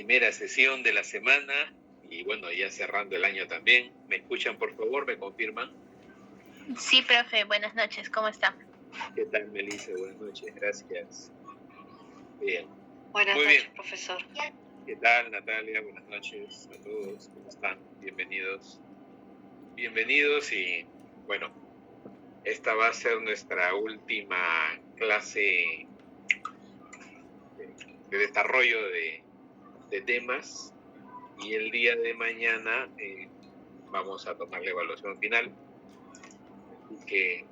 primera sesión de la semana y bueno, ya cerrando el año también. ¿Me escuchan, por favor? ¿Me confirman? Sí, profe, buenas noches, ¿cómo está? ¿Qué tal, Melissa? Buenas noches, gracias. Bien. Buenas Muy noches, bien. profesor. ¿Qué tal, Natalia? Buenas noches a todos. ¿Cómo están? Bienvenidos. Bienvenidos y bueno, esta va a ser nuestra última clase de desarrollo de temas y el día de mañana vamos a tomar la evaluación final. Así que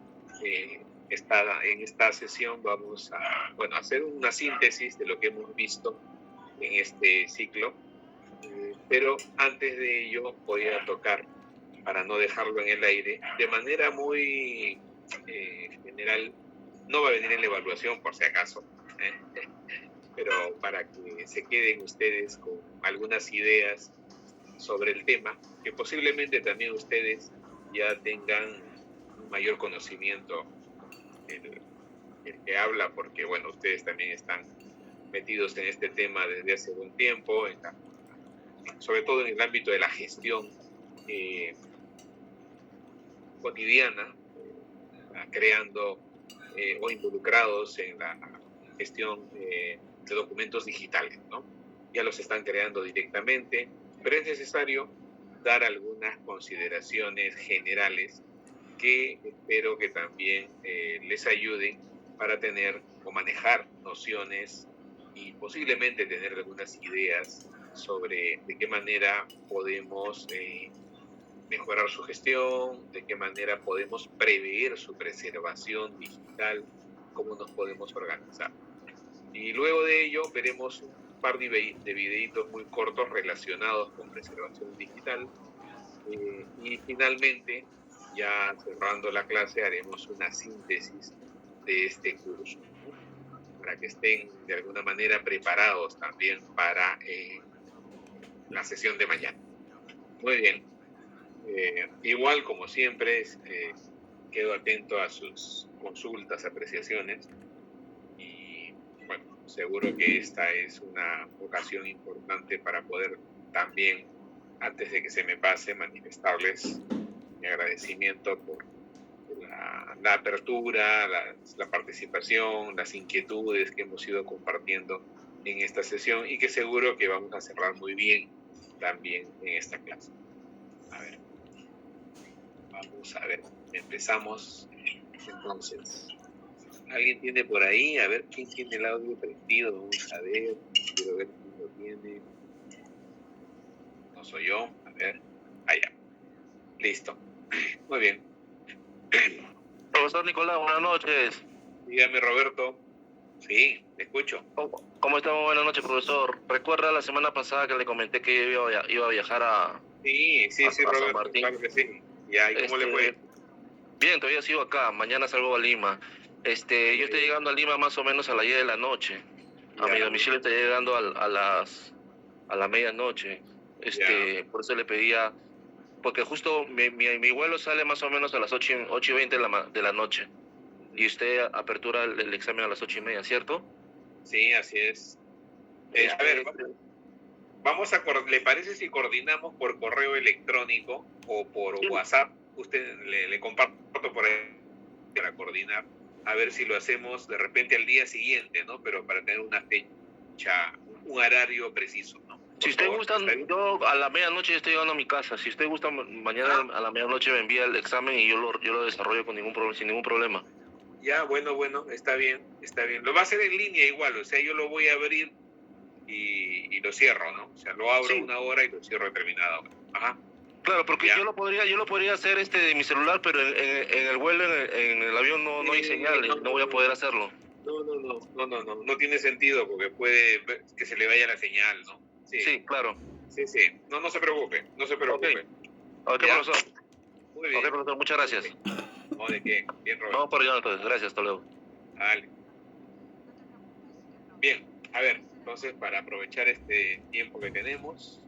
en esta sesión vamos a hacer una síntesis de lo que hemos visto en este ciclo, pero antes de ello voy a tocar, para no dejarlo en el aire, de manera muy general, no va a venir en la evaluación por si acaso, pero para que se queden ustedes con algunas ideas sobre el tema, que posiblemente también ustedes ya tengan un mayor conocimiento el que habla, porque bueno, ustedes también están metidos en este tema desde hace buen tiempo, sobre todo en el ámbito de la gestión cotidiana, creando o involucrados en la gestión de documentos digitales, ¿no? Ya los están creando directamente, pero es necesario dar algunas consideraciones generales que espero que también les ayuden para tener o manejar nociones y posiblemente tener algunas ideas sobre de qué manera podemos mejorar su gestión, de qué manera podemos prever su preservación digital, cómo nos podemos organizar. Y luego de ello veremos un par de videitos muy cortos relacionados con preservación digital. Y finalmente, ya cerrando la clase, haremos una síntesis de este curso, ¿no? Para que estén de alguna manera preparados también para la sesión de mañana. Muy bien. Igual, como siempre, quedo atento a sus consultas, apreciaciones y bueno, seguro que esta es una ocasión importante para poder también, antes de que se me pase, manifestarles mi agradecimiento por la apertura, la participación, las inquietudes que hemos ido compartiendo en esta sesión y que seguro que vamos a cerrar muy bien también en esta clase. A ver. Vamos a ver, empezamos entonces. ¿Alguien tiene por ahí? A ver, ¿quién tiene el audio prendido? Vamos a ver, quiero ver quién lo tiene. No soy yo, a ver. Allá. Listo. Muy bien. Profesor Nicolás, buenas noches. Dígame, Roberto. Sí, te escucho. ¿Cómo estamos? Buenas noches, profesor. ¿Recuerda la semana pasada que le comenté que iba a viajar a Roberto, San Martín? Claro que sí. Ya, ¿y cómo le fue? Bien, todavía sigo acá. Mañana salgo a Lima. Yo estoy llegando a Lima más o menos a las 10 de la noche. A mi domicilio estoy llegando a la medianoche. Por eso le pedía, porque justo mi vuelo sale más o menos a las 8:20 de la noche. Y usted apertura el examen a las 8:30, ¿cierto? Sí, así es. A ver, ¿le parece si coordinamos por correo electrónico o por WhatsApp? Usted le comparto por ahí para coordinar, a ver si lo hacemos de repente al día siguiente, ¿no? Pero para tener una fecha, un horario preciso, ¿no? Si usted gusta, yo a la medianoche estoy llegando a mi casa. Si usted gusta, mañana a la medianoche me envía el examen y yo lo desarrollo sin ningún problema. Ya, bueno, está bien. Lo va a hacer en línea igual, o sea, yo lo voy a abrir y lo cierro, ¿no? O sea, lo abro una hora y lo cierro determinada hora. Ajá. Claro, porque yo lo podría hacer de mi celular, pero en el vuelo, en el avión no hay señal y no voy a poder hacerlo. No tiene sentido porque puede que se le vaya la señal, ¿no? Sí, claro. Sí. No se preocupe. Ok, profesor. Muy bien. Ok, profesor, muchas gracias. No, ¿de qué? Bien, Roberto. Vamos por allá entonces. Gracias, hasta luego. Vale. Bien, a ver, entonces para aprovechar este tiempo que tenemos,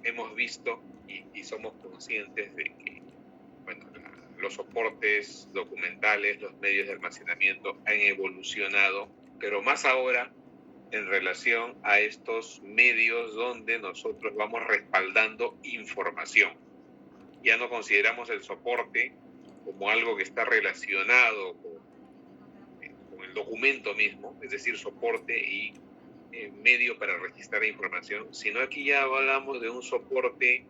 hemos visto y somos conscientes de que, los soportes documentales, los medios de almacenamiento han evolucionado, pero más ahora en relación a estos medios donde nosotros vamos respaldando información. Ya no consideramos el soporte como algo que está relacionado con el documento mismo, es decir, soporte y medio para registrar información, sino aquí ya hablamos de un soporte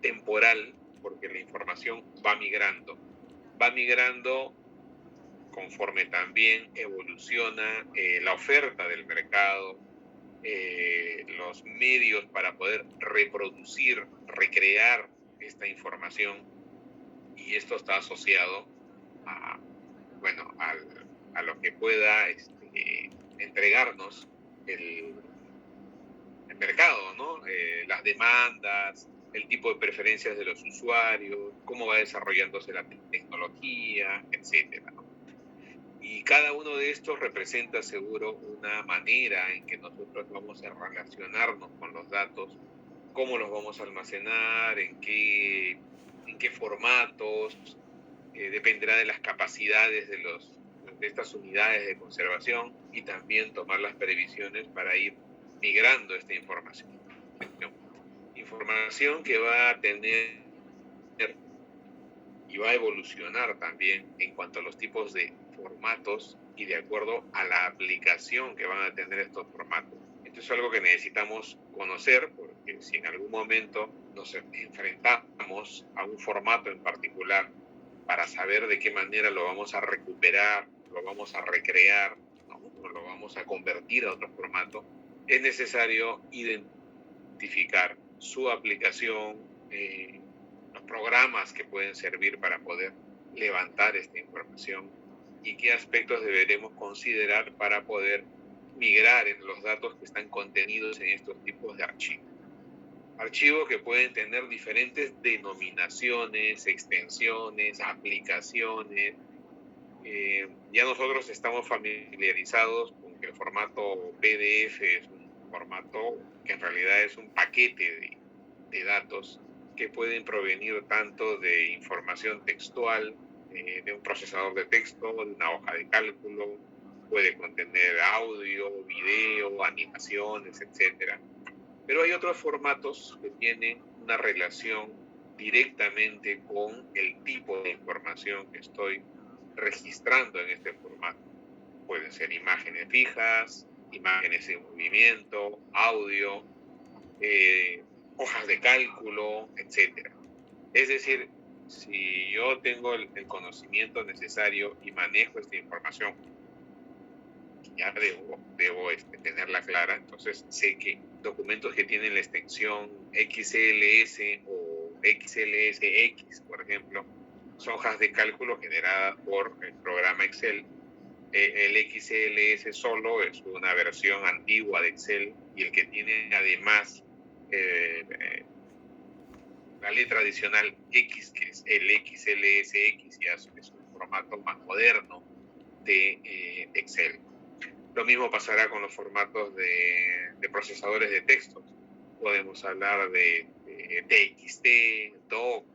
temporal, porque la información va migrando conforme también evoluciona la oferta del mercado, los medios para poder reproducir, recrear esta información, y esto está asociado a, bueno, a lo que pueda entregarnos el mercado, ¿no? Las demandas, el tipo de preferencias de los usuarios, cómo va desarrollándose la tecnología, etcétera, ¿no? Y cada uno de estos representa seguro una manera en que nosotros vamos a relacionarnos con los datos, cómo los vamos a almacenar, en qué formatos, dependerá de las capacidades de estas unidades de conservación, y también tomar las previsiones para ir migrando esta información. Información que va a tener y va a evolucionar también en cuanto a los tipos de formatos y de acuerdo a la aplicación que van a tener estos formatos. Esto es algo que necesitamos conocer, porque si en algún momento nos enfrentamos a un formato en particular, para saber de qué manera lo vamos a recuperar, lo vamos a recrear, ¿no? O lo vamos a convertir a otro formato, es necesario identificar su aplicación, los programas que pueden servir para poder levantar esta información, y qué aspectos deberemos considerar para poder migrar en los datos que están contenidos en estos tipos de archivos. Archivos que pueden tener diferentes denominaciones, extensiones, aplicaciones. Ya nosotros estamos familiarizados con que el formato PDF es un formato que en realidad es un paquete de datos que pueden provenir tanto de información textual, de un procesador de texto, de una hoja de cálculo, puede contener audio, video, animaciones, etc. Pero hay otros formatos que tienen una relación directamente con el tipo de información que estoy registrando en este formato. Pueden ser imágenes fijas, imágenes en movimiento, audio, hojas de cálculo, etc. Es decir, si yo tengo el conocimiento necesario y manejo esta información, ya debo tenerla clara, entonces sé que documentos que tienen la extensión XLS o XLSX, por ejemplo, son hojas de cálculo generadas por el programa Excel. El XLS solo es una versión antigua de Excel, y el que tiene además la letra adicional X, que es el XLSX, ya es un formato más moderno de Excel. Lo mismo pasará con los formatos de procesadores de textos. Podemos hablar de TXT, DOC.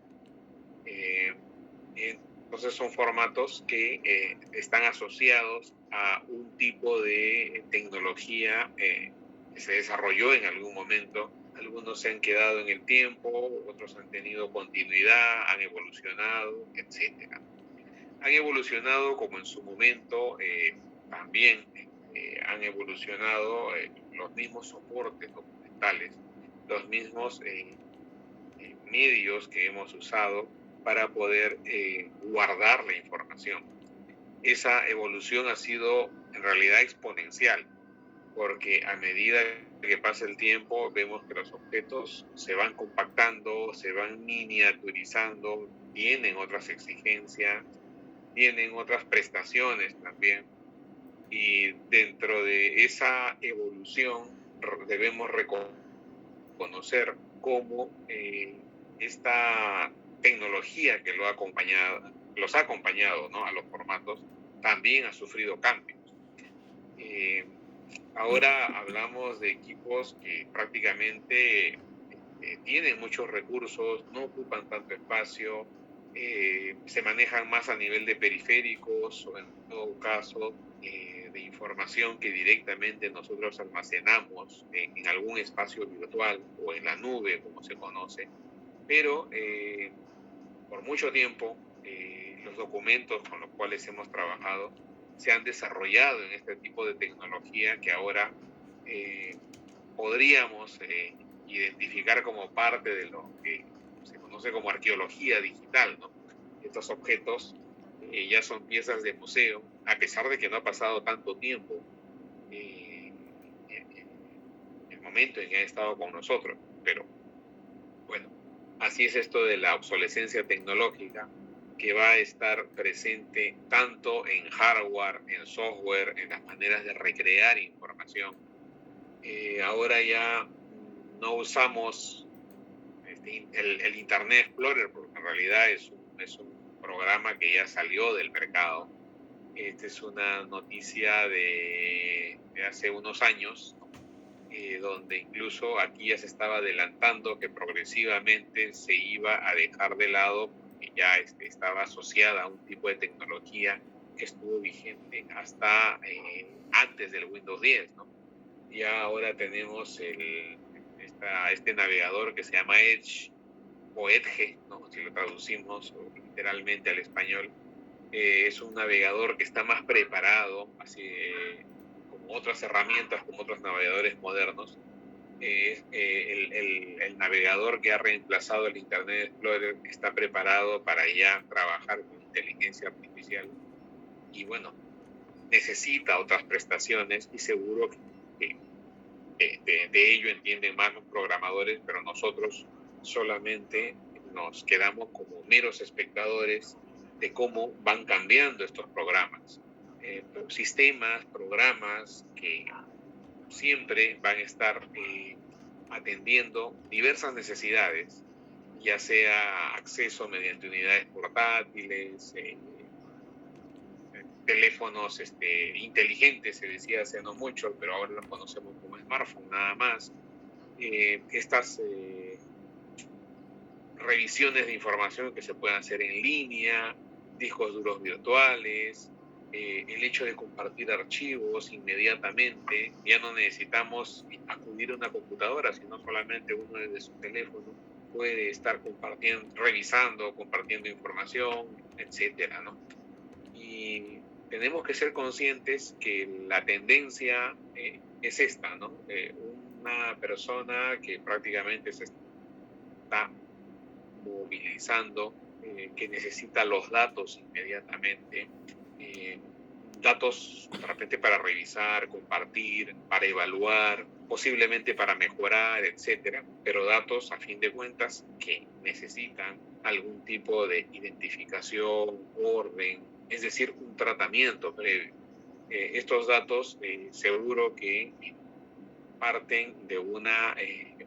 Entonces son formatos que están asociados a un tipo de tecnología que se desarrolló en algún momento. Algunos se han quedado en el tiempo, otros han tenido continuidad, han evolucionado, etc. Han evolucionado como en su momento también han evolucionado los mismos soportes documentales, los mismos medios que hemos usado para poder guardar la información. Esa evolución ha sido en realidad exponencial, porque a medida que pasa el tiempo vemos que los objetos se van compactando, se van miniaturizando, tienen otras exigencias, tienen otras prestaciones también, y dentro de esa evolución debemos reconocer cómo esta tecnología que los ha acompañado, ¿no?, a los formatos, también ha sufrido cambios. Ahora hablamos de equipos que prácticamente tienen muchos recursos, no ocupan tanto espacio, se manejan más a nivel de periféricos, o en todo caso de información que directamente nosotros almacenamos en algún espacio virtual o en la nube, como se conoce, pero por mucho tiempo los documentos con los cuales hemos trabajado se han desarrollado en este tipo de tecnología que ahora podríamos identificar como parte de lo que se conoce como arqueología digital, ¿no? Estos objetos ya son piezas de museo, a pesar de que no ha pasado tanto tiempo el momento en que han estado con nosotros. Pero bueno, así es esto de la obsolescencia tecnológica, que va a estar presente tanto en hardware, en software, en las maneras de recrear información. Ahora ya no usamos el Internet Explorer, porque en realidad es un programa que ya salió del mercado. Esta es una noticia de hace unos años, donde incluso aquí ya se estaba adelantando que progresivamente se iba a dejar de lado, porque ya estaba asociada a un tipo de tecnología que estuvo vigente hasta antes del Windows 10, ¿no? Ya ahora tenemos este navegador que se llama Edge o Edge, ¿no? Si lo traducimos literalmente al español. Es un navegador que está más preparado, así como otras herramientas, como otros navegadores modernos. El navegador que ha reemplazado el Internet Explorer está preparado para ya trabajar con inteligencia artificial. Y bueno, necesita otras prestaciones y seguro que de ello entienden más los programadores, pero nosotros solamente nos quedamos como meros espectadores de cómo van cambiando estos programas. Sistemas, programas que siempre van a estar atendiendo diversas necesidades, ya sea acceso mediante unidades portátiles, teléfonos inteligentes, se decía hace no mucho, pero ahora los conocemos como smartphone nada más. Estas revisiones de información que se pueden hacer en línea, discos duros virtuales, el hecho de compartir archivos inmediatamente. Ya no necesitamos acudir a una computadora, sino solamente uno desde su teléfono puede estar revisando, compartiendo información, etcétera, ¿no? Y tenemos que ser conscientes que la tendencia es esta, ¿no? Una persona que prácticamente se está movilizando, que necesita los datos inmediatamente, datos de repente para revisar, compartir, para evaluar, posiblemente para mejorar, etcétera, pero datos a fin de cuentas que necesitan algún tipo de identificación, orden, es decir, un tratamiento previo. Estos datos seguro que parten de una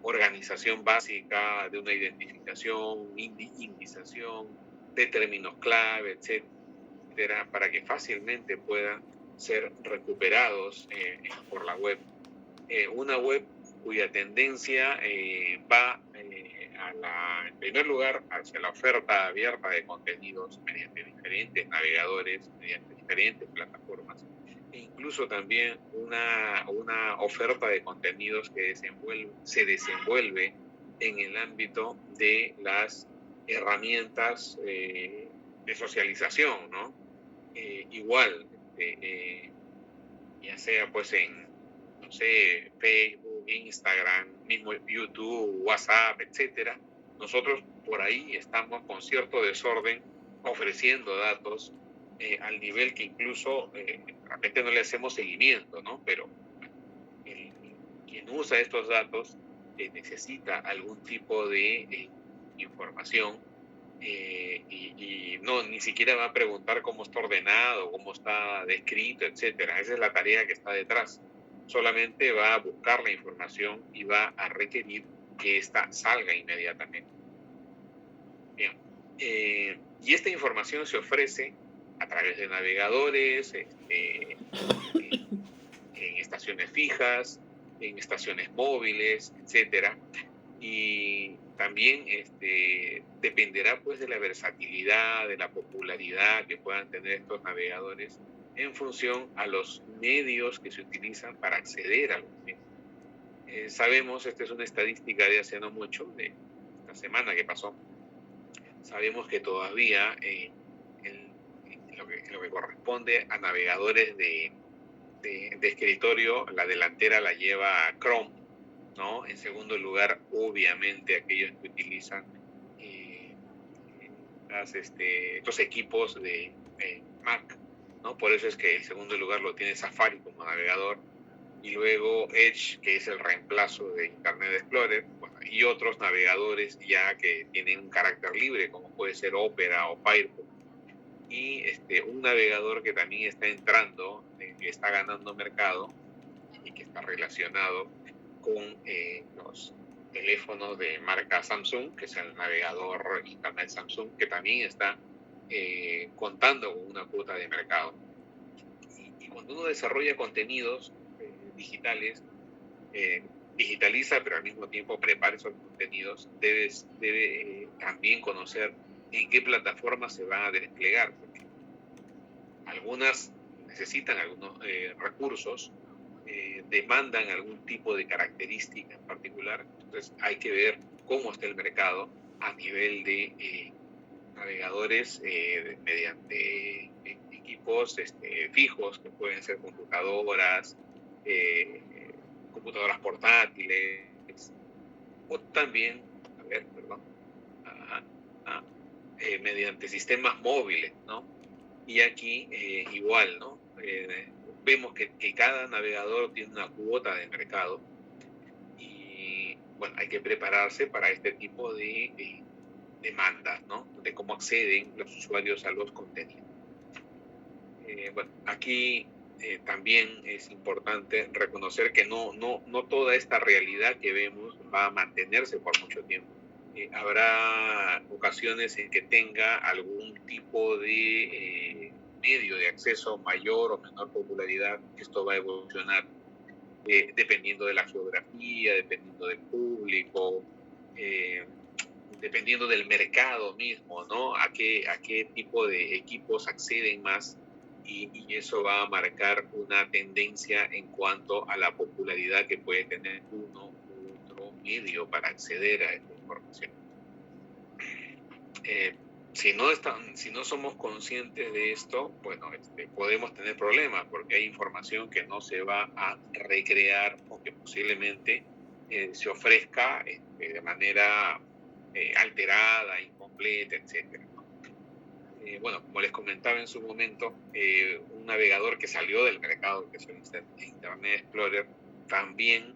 organización básica, de una identificación, indización, de términos clave, etcétera, para que fácilmente puedan ser recuperados por la web. Una web cuya tendencia va en primer lugar hacia la oferta abierta de contenidos mediante diferentes navegadores, mediante diferentes plataformas, e incluso también una oferta de contenidos que se desenvuelve en el ámbito de las herramientas de socialización, ¿no? Igual, ya sea pues en, no sé, Facebook, Instagram, mismo YouTube, WhatsApp, etcétera, nosotros por ahí estamos con cierto desorden ofreciendo datos al nivel que incluso de repente no le hacemos seguimiento, ¿no? Pero quien usa estos datos necesita algún tipo de información y no, ni siquiera va a preguntar cómo está ordenado, cómo está descrito, etcétera. Esa es la tarea que está detrás. Solamente va a buscar la información y va a requerir que ésta salga inmediatamente. Bien. Y esta información se ofrece a través de navegadores, en estaciones fijas, en estaciones móviles, etcétera. Y también dependerá pues de la versatilidad, de la popularidad que puedan tener estos navegadores, en función a los medios que se utilizan para acceder a los mismos. Sabemos, esta es una estadística de hace no mucho, de esta semana que pasó, sabemos que todavía lo que corresponde a navegadores de escritorio, la delantera la lleva Chrome, ¿no? En segundo lugar, obviamente, aquellos que utilizan estos equipos de Mac, ¿no? Por eso es que el segundo lugar lo tiene Safari como navegador, y luego Edge, que es el reemplazo de Internet Explorer, bueno, y otros navegadores ya que tienen un carácter libre, como puede ser Opera o Firefox. Y un navegador que también está entrando, que está ganando mercado y que está relacionado con los teléfonos de marca Samsung, que es el navegador Internet Samsung, que también está contando con una cuota de mercado. Y cuando uno desarrolla contenidos digitales, digitaliza, pero al mismo tiempo prepara esos contenidos, debe también conocer en qué plataforma se van a desplegar, porque algunas necesitan algunos recursos, demandan algún tipo de característica en particular, entonces hay que ver cómo está el mercado a nivel de navegadores mediante equipos fijos, que pueden ser computadoras, computadoras portátiles, o también, mediante sistemas móviles, ¿no? Y aquí igual, ¿no? Vemos que cada navegador tiene una cuota de mercado y, bueno, hay que prepararse para este tipo de demandas, ¿no? De cómo acceden los usuarios a los contenidos. Bueno, aquí también es importante reconocer que no toda esta realidad que vemos va a mantenerse por mucho tiempo. Habrá ocasiones en que tenga algún tipo de medio de acceso mayor o menor popularidad. Esto va a evolucionar dependiendo de la geografía, dependiendo del público, dependiendo del mercado mismo, ¿no? A qué tipo de equipos acceden más, y eso va a marcar una tendencia en cuanto a la popularidad que puede tener uno u otro medio para acceder a esta información. Si no somos conscientes de esto, bueno, podemos tener problemas porque hay información que no se va a recrear o que posiblemente se ofrezca de manera alterada, incompleta, etc. Bueno, como les comentaba en su momento, un navegador que salió del mercado, que es el Internet Explorer, también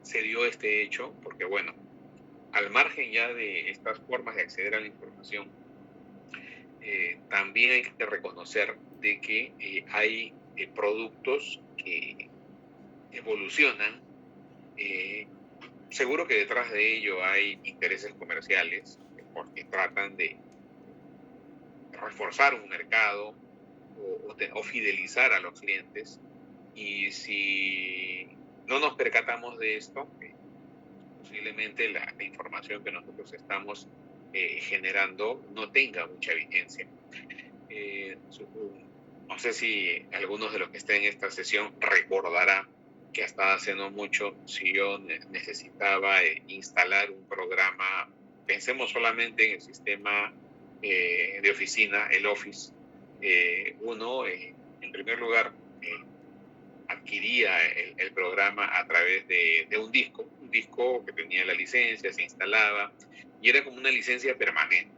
se dio este hecho, porque bueno, al margen ya de estas formas de acceder a la información, también hay que reconocer de que hay productos que evolucionan. Seguro que detrás de ello hay intereses comerciales, porque tratan de reforzar un mercado o fidelizar a los clientes. Y si no nos percatamos de esto, posiblemente la información que nosotros estamos generando no tenga mucha vigencia. No sé si algunos de los que estén en esta sesión recordará que hasta hace no mucho, si yo necesitaba instalar un programa, pensemos solamente en el sistema de oficina, el Office, uno, en primer lugar, adquiría el programa a través de un disco que tenía la licencia, se instalaba, y era como una licencia permanente.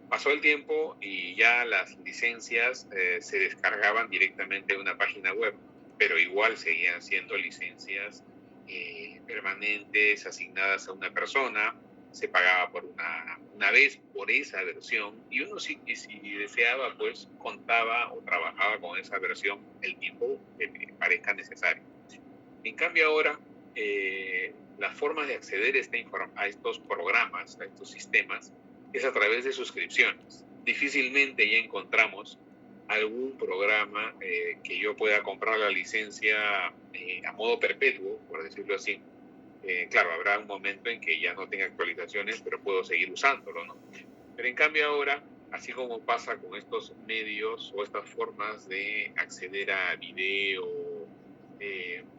Pasó el tiempo y ya las licencias se descargaban directamente de una página web, pero igual seguían siendo licencias permanentes, asignadas a una persona, se pagaba por una vez por esa versión, y uno si deseaba, pues contaba o trabajaba con esa versión el tiempo que le parezca necesario. En cambio ahora, las formas de acceder a estos programas, a estos sistemas, es a través de suscripciones. Difícilmente ya encontramos algún programa que yo pueda comprar la licencia a modo perpetuo, por decirlo así. Claro, habrá un momento en que ya no tenga actualizaciones, pero puedo seguir usándolo, ¿no? Pero en cambio ahora así como pasa con estos medios o estas formas de acceder a video,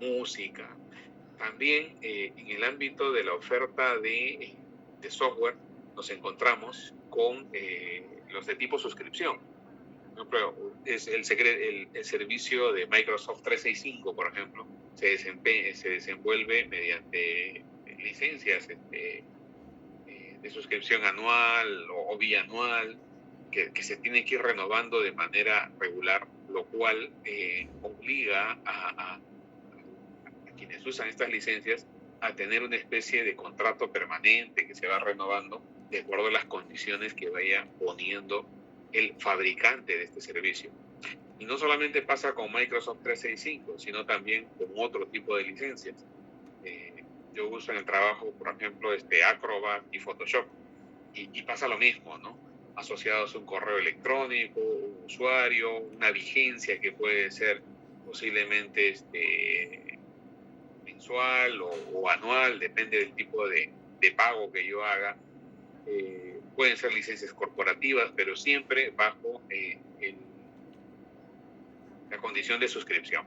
música, también en el ámbito de la oferta de software nos encontramos con los de tipo suscripción. Por ejemplo, es el servicio de Microsoft 365, por ejemplo, se desenvuelve mediante licencias de suscripción anual o bianual, que se tiene que ir renovando de manera regular, lo cual obliga a quienes usan estas licencias a tener una especie de contrato permanente que se va renovando de acuerdo a las condiciones que vaya poniendo el fabricante de este servicio. Y no solamente pasa con Microsoft 365, sino también con otro tipo de licencias. Yo uso en el trabajo, por ejemplo, Acrobat y Photoshop, y pasa lo mismo, ¿no? Asociados a un correo electrónico, un usuario, una vigencia que puede ser posiblemente mensual o anual, depende del tipo de pago que yo haga. Pueden ser licencias corporativas, pero siempre bajo la condición de suscripción.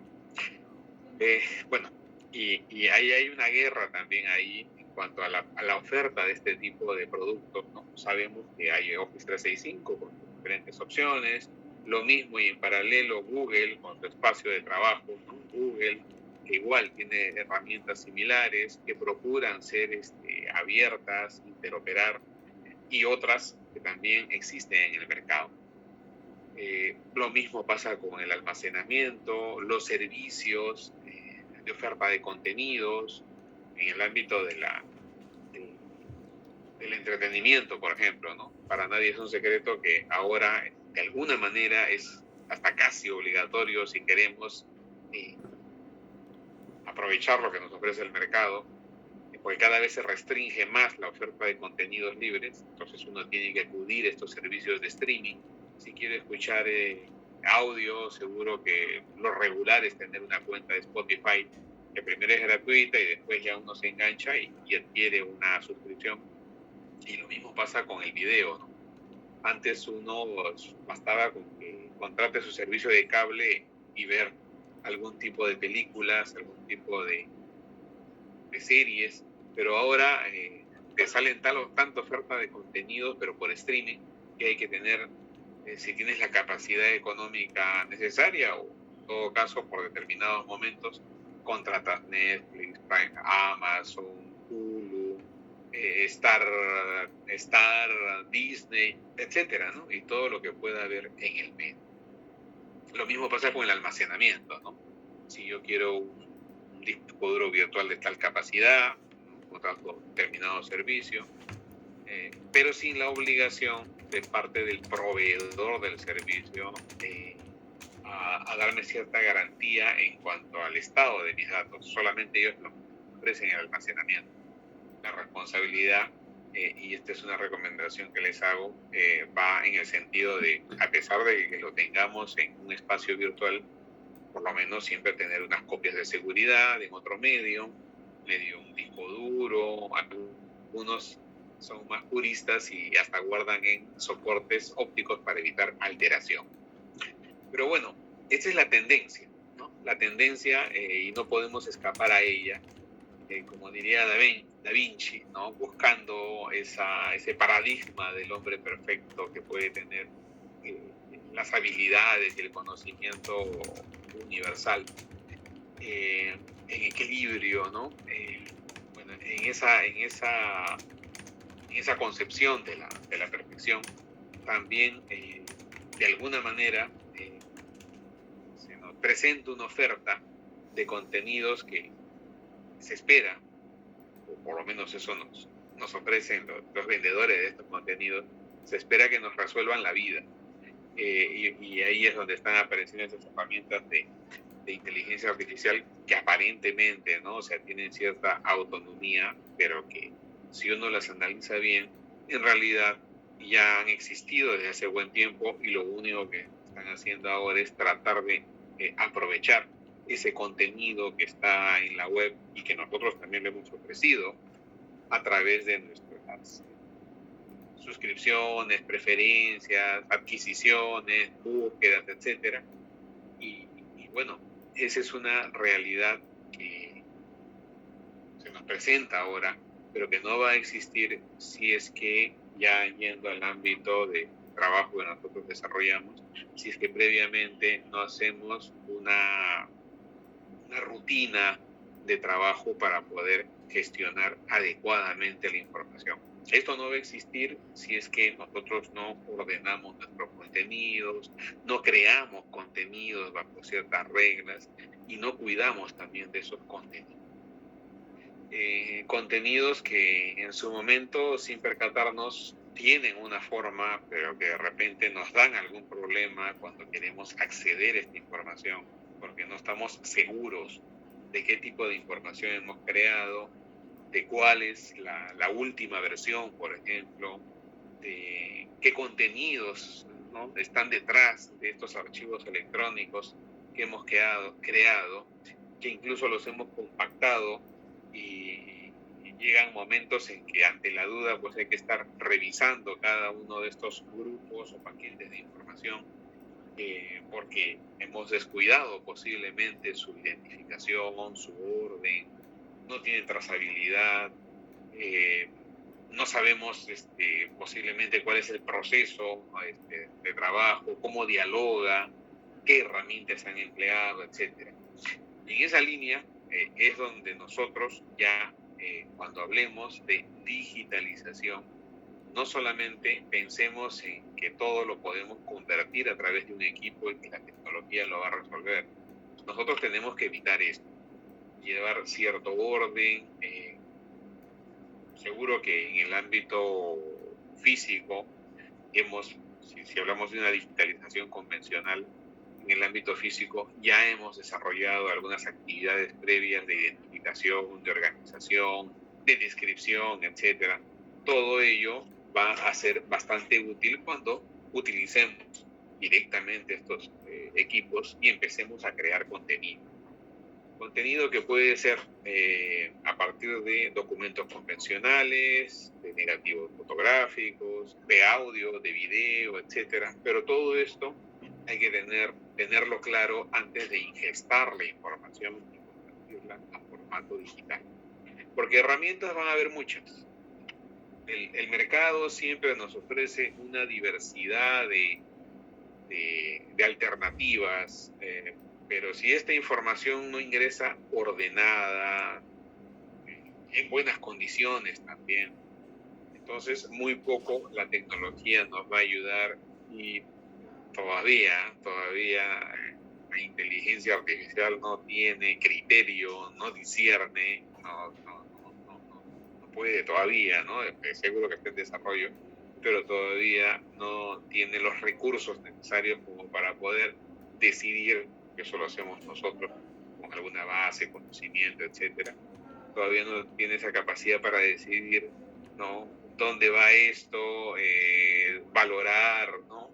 Bueno, y ahí hay una guerra también ahí en cuanto a la oferta de este tipo de productos, ¿no? Sabemos que hay Office 365 con diferentes opciones, lo mismo y en paralelo Google con su espacio de trabajo, ¿no? Google, que igual tiene herramientas similares que procuran ser abiertas, interoperar, y otras que también existen en el mercado. Lo mismo pasa con el almacenamiento, los servicios de oferta de contenidos, en el ámbito del entretenimiento, por ejemplo, ¿no? Para nadie es un secreto que ahora, de alguna manera, es hasta casi obligatorio si queremos aprovechar lo que nos ofrece el mercado, porque cada vez se restringe más la oferta de contenidos libres, entonces uno tiene que acudir a estos servicios de streaming. Si quiere escuchar audio, seguro que lo regular es tener una cuenta de Spotify, que primero es gratuita y después ya uno se engancha y adquiere una suscripción. Y lo mismo pasa con el video, ¿no? Antes uno bastaba con que contrate su servicio de cable y ver algún tipo de películas, algún tipo de series, pero ahora te salen tanta oferta de contenidos, pero por streaming, que hay que tener, si tienes la capacidad económica necesaria, o en todo caso, por determinados momentos, contratas Netflix, Prime, Amazon, Hulu, Star, Disney, etcétera, ¿no? Y todo lo que pueda haber en el medio. Lo mismo pasa con el almacenamiento, ¿no? Si yo quiero un disco duro virtual de tal capacidad, contrato determinado servicio, pero sin la obligación de parte del proveedor del servicio a darme cierta garantía en cuanto al estado de mis datos. Solamente ellos lo ofrecen el almacenamiento. La responsabilidad, y esta es una recomendación que les hago, va en el sentido de, a pesar de que lo tengamos en un espacio virtual, por lo menos siempre tener unas copias de seguridad en otro medio, un disco duro. Algunos son más puristas y hasta guardan en soportes ópticos para evitar alteración. Pero bueno, esa es la tendencia, ¿no? La tendencia, y no podemos escapar a ella, como diría Da Vinci, ¿no? Buscando ese paradigma del hombre perfecto que puede tener las habilidades y el conocimiento universal, en equilibrio, ¿no? Bueno, en esa concepción de la perfección, también de alguna manera se nos presenta una oferta de contenidos que se espera, o por lo menos eso nos ofrecen los vendedores de estos contenidos, se espera que nos resuelvan la vida. Y ahí es donde están apareciendo esas herramientas de inteligencia artificial que aparentemente, ¿no? O sea, tienen cierta autonomía, pero que si uno las analiza bien, en realidad ya han existido desde hace buen tiempo, y lo único que están haciendo ahora es tratar de aprovechar ese contenido que está en la web y que nosotros también le hemos ofrecido a través de nuestras suscripciones, preferencias, adquisiciones, búsquedas, etcétera. Y bueno, esa es una realidad que se nos presenta ahora, pero que no va a existir si es que, ya yendo al ámbito de trabajo que nosotros desarrollamos, si es que previamente no hacemos una rutina de trabajo para poder gestionar adecuadamente la información. Esto no va a existir si es que nosotros no ordenamos nuestros contenidos, no creamos contenidos bajo ciertas reglas y no cuidamos también de esos contenidos. Contenidos que en su momento, sin percatarnos, tienen una forma, pero que de repente nos dan algún problema cuando queremos acceder a esta información, porque no estamos seguros de qué tipo de información hemos creado, de cuál es la última versión, por ejemplo, de qué contenidos, ¿no?, están detrás de estos archivos electrónicos que hemos creado, que incluso los hemos compactado y llegan momentos en que ante la duda pues hay que estar revisando cada uno de estos grupos o paquetes de información porque hemos descuidado posiblemente su identificación, su orden, no tiene trazabilidad, no sabemos posiblemente cuál es el proceso de trabajo, cómo dialoga, qué herramientas han empleado, etc. Y en esa línea es donde nosotros ya, cuando hablemos de digitalización, no solamente pensemos en que todo lo podemos convertir a través de un equipo y que la tecnología lo va a resolver. Nosotros tenemos que evitar esto, llevar cierto orden. Seguro que en el ámbito físico, si hablamos de una digitalización convencional, en el ámbito físico ya hemos desarrollado algunas actividades previas de identificación, de organización, de descripción, etcétera. Todo ello va a ser bastante útil cuando utilicemos directamente estos equipos y empecemos a crear contenido. Contenido que puede ser a partir de documentos convencionales, de negativos fotográficos, de audio, de video, etcétera. Pero todo esto hay que tenerlo claro antes de ingestar la información y convertirla a formato digital. Porque herramientas van a haber muchas. El mercado siempre nos ofrece una diversidad de alternativas, pero si esta información no ingresa ordenada, en buenas condiciones también, entonces muy poco la tecnología nos va a ayudar y todavía la inteligencia artificial no tiene criterio, no discierne, no puede todavía, ¿no? Seguro que está en desarrollo, pero todavía no tiene los recursos necesarios como para poder decidir, que eso lo hacemos nosotros con alguna base, conocimiento, etcétera. Todavía no tiene esa capacidad para decidir, ¿no?, dónde va esto, valorar, ¿no?,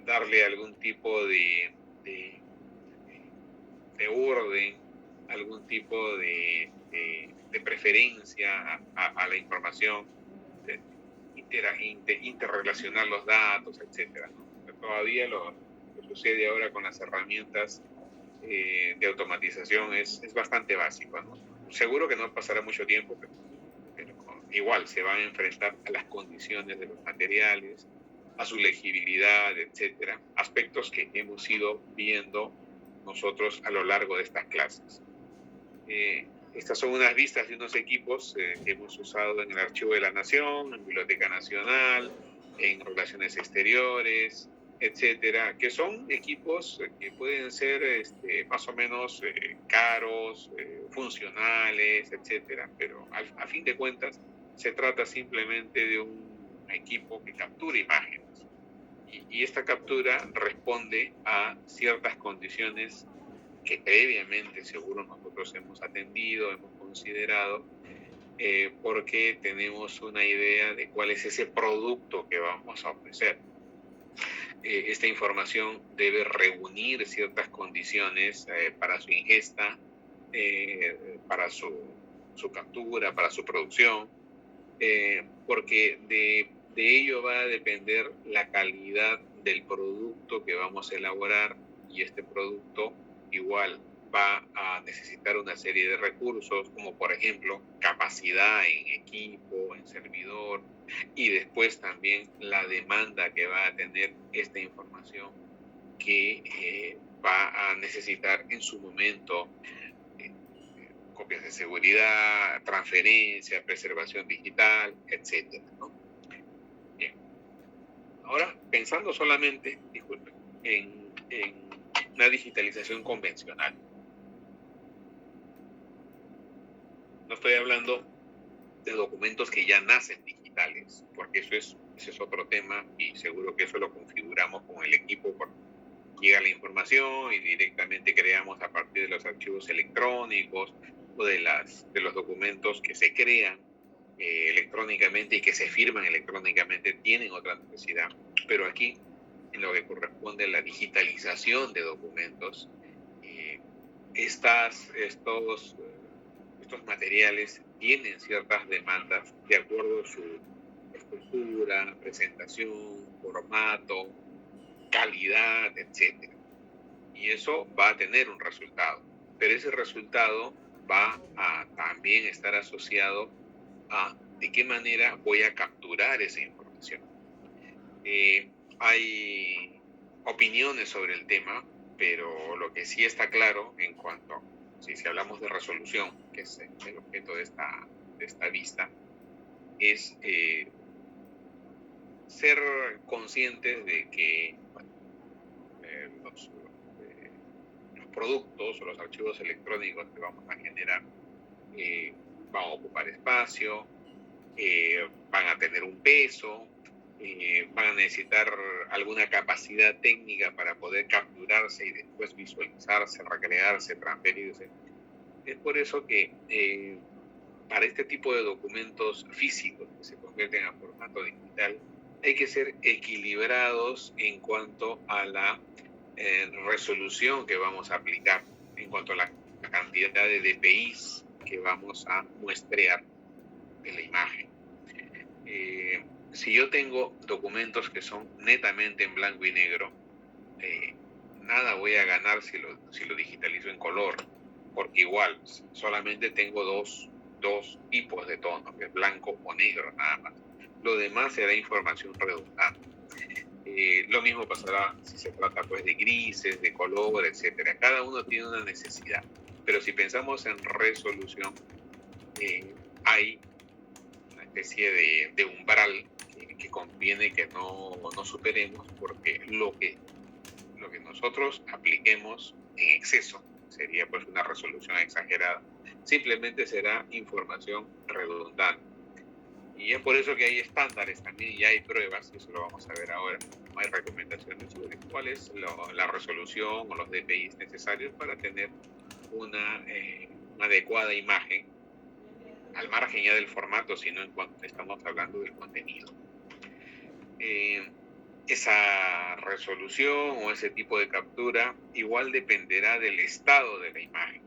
darle algún tipo de orden, algún tipo de preferencia a la información, interrelacionar los datos, etcétera, ¿no? Todavía lo que sucede ahora con las herramientas de automatización es bastante básico, ¿no? Seguro que no pasará mucho tiempo, pero igual se van a enfrentar a las condiciones de los materiales, a su legibilidad, etcétera, aspectos que hemos ido viendo nosotros a lo largo de estas clases. Estas son unas vistas de unos equipos que hemos usado en el Archivo de la Nación, en Biblioteca Nacional, en Relaciones Exteriores, etcétera, que son equipos que pueden ser más o menos caros, funcionales, etcétera, pero a fin de cuentas se trata simplemente de un equipo que captura imágenes y esta captura responde a ciertas condiciones que previamente seguro nosotros hemos atendido, hemos considerado, porque tenemos una idea de cuál es ese producto que vamos a ofrecer. Esta información debe reunir ciertas condiciones para su ingesta, para su captura, para su producción, porque de De ello va a depender la calidad del producto que vamos a elaborar, y este producto igual va a necesitar una serie de recursos, como por ejemplo capacidad en equipo, en servidor, y después también la demanda que va a tener esta información que va a necesitar en su momento copias de seguridad, transferencia, preservación digital, etcétera, ¿no? Bien. Ahora, pensando solamente, disculpen, en una digitalización convencional. No estoy hablando de documentos que ya nacen digitales, porque ese es otro tema, y seguro que eso lo configuramos con el equipo porque llega la información y directamente creamos a partir de los archivos electrónicos o de los documentos que se crean electrónicamente y que se firman electrónicamente, tienen otra necesidad. Pero aquí, en lo que corresponde a la digitalización de documentos, estos materiales tienen ciertas demandas de acuerdo a su estructura, presentación, formato, calidad, etcétera. Y eso va a tener un resultado, pero ese resultado va a también estar asociado a de qué manera voy a capturar esa información. Hay opiniones sobre el tema, pero lo que sí está claro en cuanto, si hablamos de resolución, que es el objeto de esta vista, es ser conscientes de que los productos o los archivos electrónicos que vamos a generar van a ocupar espacio, van a tener un peso, van a necesitar alguna capacidad técnica para poder capturarse y después visualizarse, recrearse, transferirse. Es por eso que para este tipo de documentos físicos que se convierten a formato digital, hay que ser equilibrados en cuanto a la resolución que vamos a aplicar, en cuanto a la cantidad de dpi que vamos a muestrear de la imagen. Si yo tengo documentos que son netamente en blanco y negro, nada voy a ganar si lo digitalizo en color, porque igual solamente tengo dos tipos de tonos, que es blanco o negro nada más. Lo demás será información redundante. Lo mismo pasará si se trata pues de grises, de color, etcétera. Cada uno tiene una necesidad, pero si pensamos en resolución, hay una especie de umbral que conviene que no superemos, porque lo que nosotros apliquemos en exceso sería pues una resolución exagerada, simplemente será información redundante. Y es por eso que hay estándares también y hay pruebas, y eso lo vamos a ver ahora. Hay recomendaciones sobre cuál es la resolución o los dpi necesarios para tener una adecuada imagen, al margen ya del formato, sino en cuanto estamos hablando del contenido. Esa resolución o ese tipo de captura igual dependerá del estado de la imagen.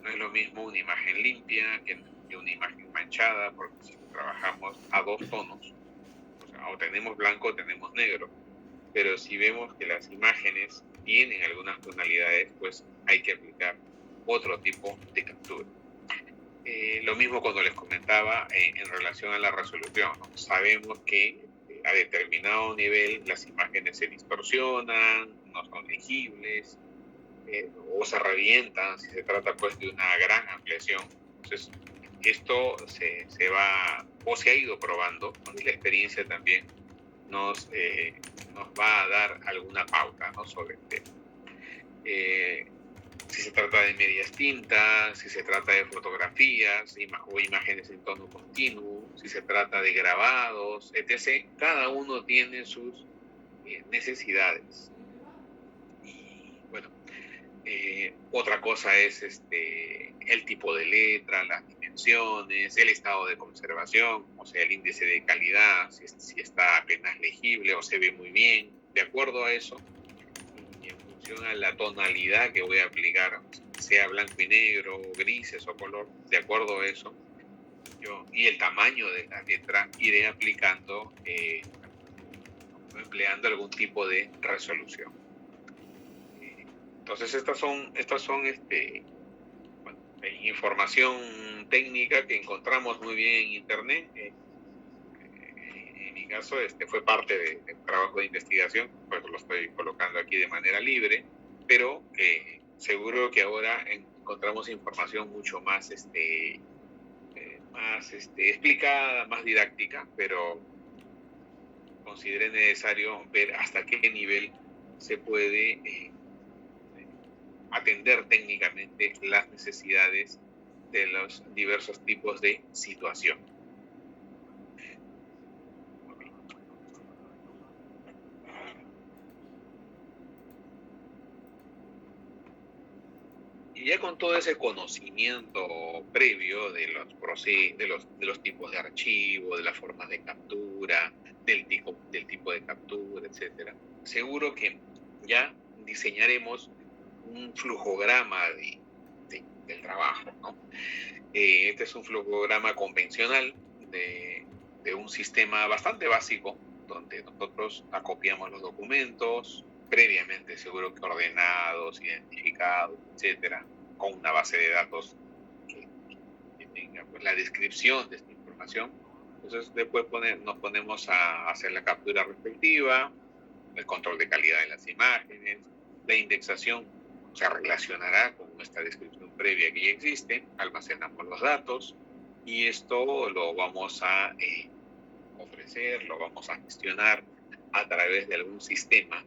No es lo mismo una imagen limpia que una imagen manchada, porque si trabajamos a dos tonos, o tenemos blanco o tenemos negro, pero si vemos que las imágenes tienen algunas tonalidades, pues hay que aplicar otro tipo de captura. Lo mismo cuando les comentaba en relación a la resolución, ¿no? Sabemos que a determinado nivel las imágenes se distorsionan, no son legibles, o se revientan si se trata pues de una gran ampliación. Entonces esto se va o se ha ido probando, ¿no? Y la experiencia también nos va a dar alguna pauta, ¿no? Sobre el tema. Si se trata de medias tintas, si se trata de fotografías o imágenes en tono continuo, si se trata de grabados, etc. Cada uno tiene sus necesidades. Y bueno, otra cosa es el tipo de letra, las dimensiones, el estado de conservación, o sea, el índice de calidad, si está apenas legible o se ve muy bien. De acuerdo a eso, y en función a la tonalidad que voy a aplicar, sea blanco y negro, grises o color, de acuerdo a eso, y el tamaño de la letra, iré aplicando, empleando algún tipo de resolución. Entonces estas son bueno, información técnica que encontramos muy bien en internet. En mi caso fue parte de un trabajo de investigación, pues lo estoy colocando aquí de manera libre, pero seguro que ahora encontramos información mucho más explicada, más didáctica, pero consideré necesario ver hasta qué nivel se puede atender técnicamente las necesidades de los diversos tipos de situación. Y ya con todo ese conocimiento previo de los tipos de archivo, de las formas de captura, del tipo de captura, etcétera, seguro que ya diseñaremos un flujograma del trabajo, ¿no? Este es un flujograma convencional de un sistema bastante básico, donde nosotros acopiamos los documentos, previamente seguro que ordenados, identificados, etcétera, con una base de datos que tenga pues, la descripción de esta información. Entonces después nos ponemos a hacer la captura respectiva, el control de calidad de las imágenes, la indexación se relacionará con esta descripción previa que ya existe, almacenamos los datos y esto lo vamos a ofrecer, lo vamos a gestionar a través de algún sistema,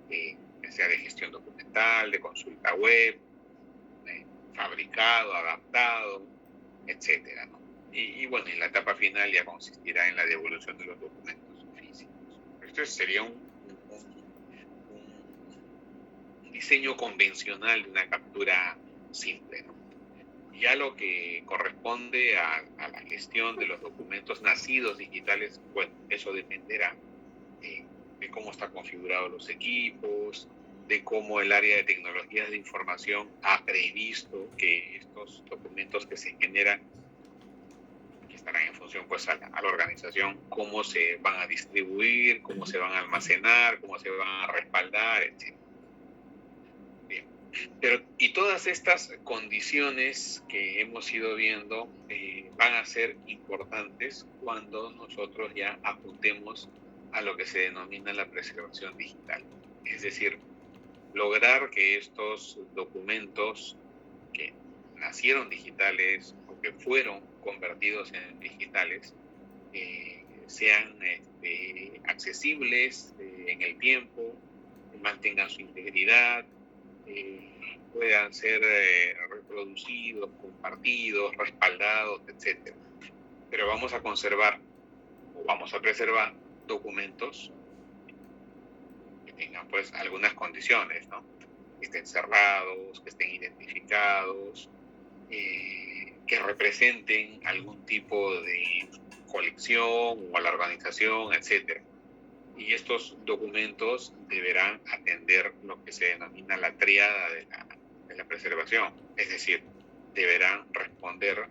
que sea de gestión documental, de consulta web, fabricado, adaptado, etcétera, ¿no? Y bueno, en la etapa final ya consistirá en la devolución de los documentos físicos. Esto sería un diseño convencional de una captura simple, ¿no? Ya lo que corresponde a la gestión de los documentos nacidos digitales, bueno, eso dependerá de cómo están configurados los equipos, de cómo el área de tecnologías de información ha previsto que estos documentos que se generan, que estarán en función pues a la organización, cómo se van a distribuir, cómo se van a almacenar, cómo se van a respaldar, etc. Bien. Y todas estas condiciones que hemos ido viendo van a ser importantes cuando nosotros ya apuntemos a lo que se denomina la preservación digital. Es decir, lograr que estos documentos que nacieron digitales o que fueron convertidos en digitales sean accesibles en el tiempo, mantengan su integridad, puedan ser reproducidos, compartidos, respaldados, etc. Pero vamos a conservar o vamos a preservar documentos que tengan pues algunas condiciones, ¿no? Que estén cerrados, que estén identificados, que representen algún tipo de colección o a la organización, etc. Y estos documentos deberán atender lo que se denomina la tríada de la preservación, es decir, deberán responder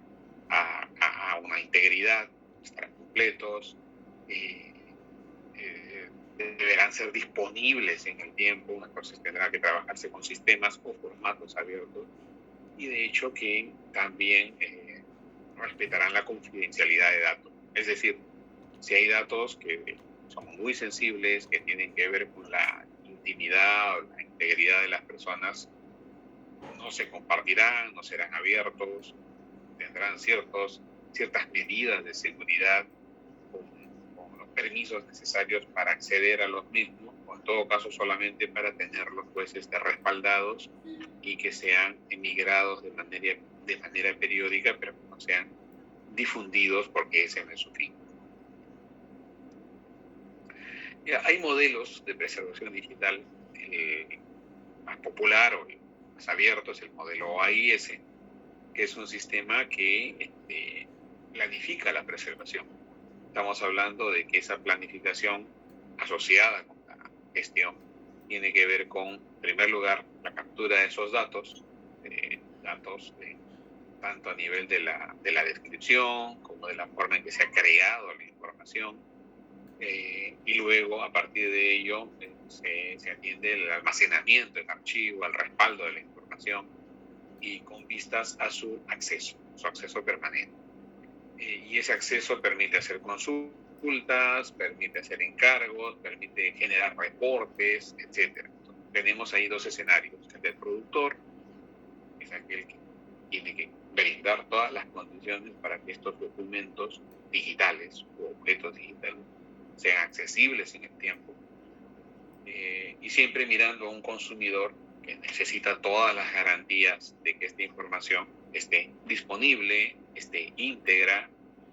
a una integridad, estar completos, deberán ser disponibles en el tiempo, entonces tendrá que trabajarse con sistemas o formatos abiertos y de hecho que también respetarán la confidencialidad de datos. Es decir, si hay datos que son muy sensibles, que tienen que ver con la intimidad o la integridad de las personas, no se compartirán, no serán abiertos, tendrán ciertas medidas de seguridad con los permisos necesarios para acceder a los mismos, o en todo caso solamente para tenerlos pues respaldados y que sean emigrados de manera periódica, pero que no sean difundidos porque ese no es su fin. Hay modelos de preservación digital más popular o más abierto, es el modelo AIS, que es un sistema que planifica la preservación. Estamos hablando de que esa planificación asociada con la gestión tiene que ver con, en primer lugar, la captura de esos datos tanto a nivel de la descripción como de la forma en que se ha creado la información. Y luego, a partir de ello, se atiende el almacenamiento del archivo, al respaldo de la información y con vistas a su acceso permanente. Y ese acceso permite hacer consultas, permite hacer encargos, permite generar reportes, etc. Tenemos ahí dos escenarios: el del productor, que es aquel que tiene que brindar todas las condiciones para que estos documentos digitales o objetos digitales sean accesibles en el tiempo, y siempre mirando a un consumidor que necesita todas las garantías de que esta información esté disponible, esté íntegra,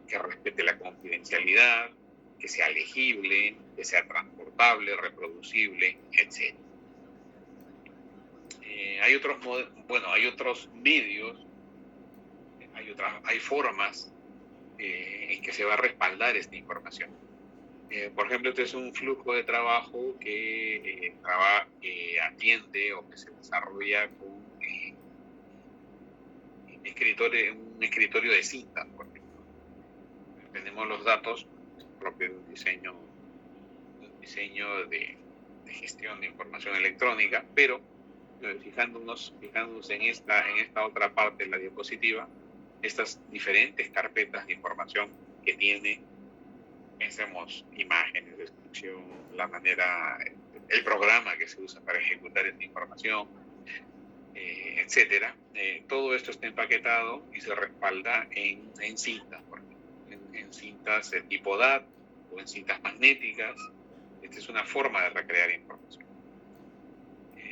que respete la confidencialidad, que sea legible, que sea transportable, reproducible, etc. Hay otros medios, hay formas en que se va a respaldar esta información. Por ejemplo, este es un flujo de trabajo que atiende o que se desarrolla con un escritorio de cinta, por ejemplo. Tenemos los datos propios de un diseño de gestión de información electrónica, pero fijándonos en esta otra parte de la diapositiva, estas diferentes carpetas de información que tiene, pensemos, imágenes, descripción, el programa que se usa para ejecutar esta información, etcétera. Todo esto está empaquetado y se respalda en cintas, en cintas de tipo DAT o en cintas magnéticas. Esta es una forma de recrear información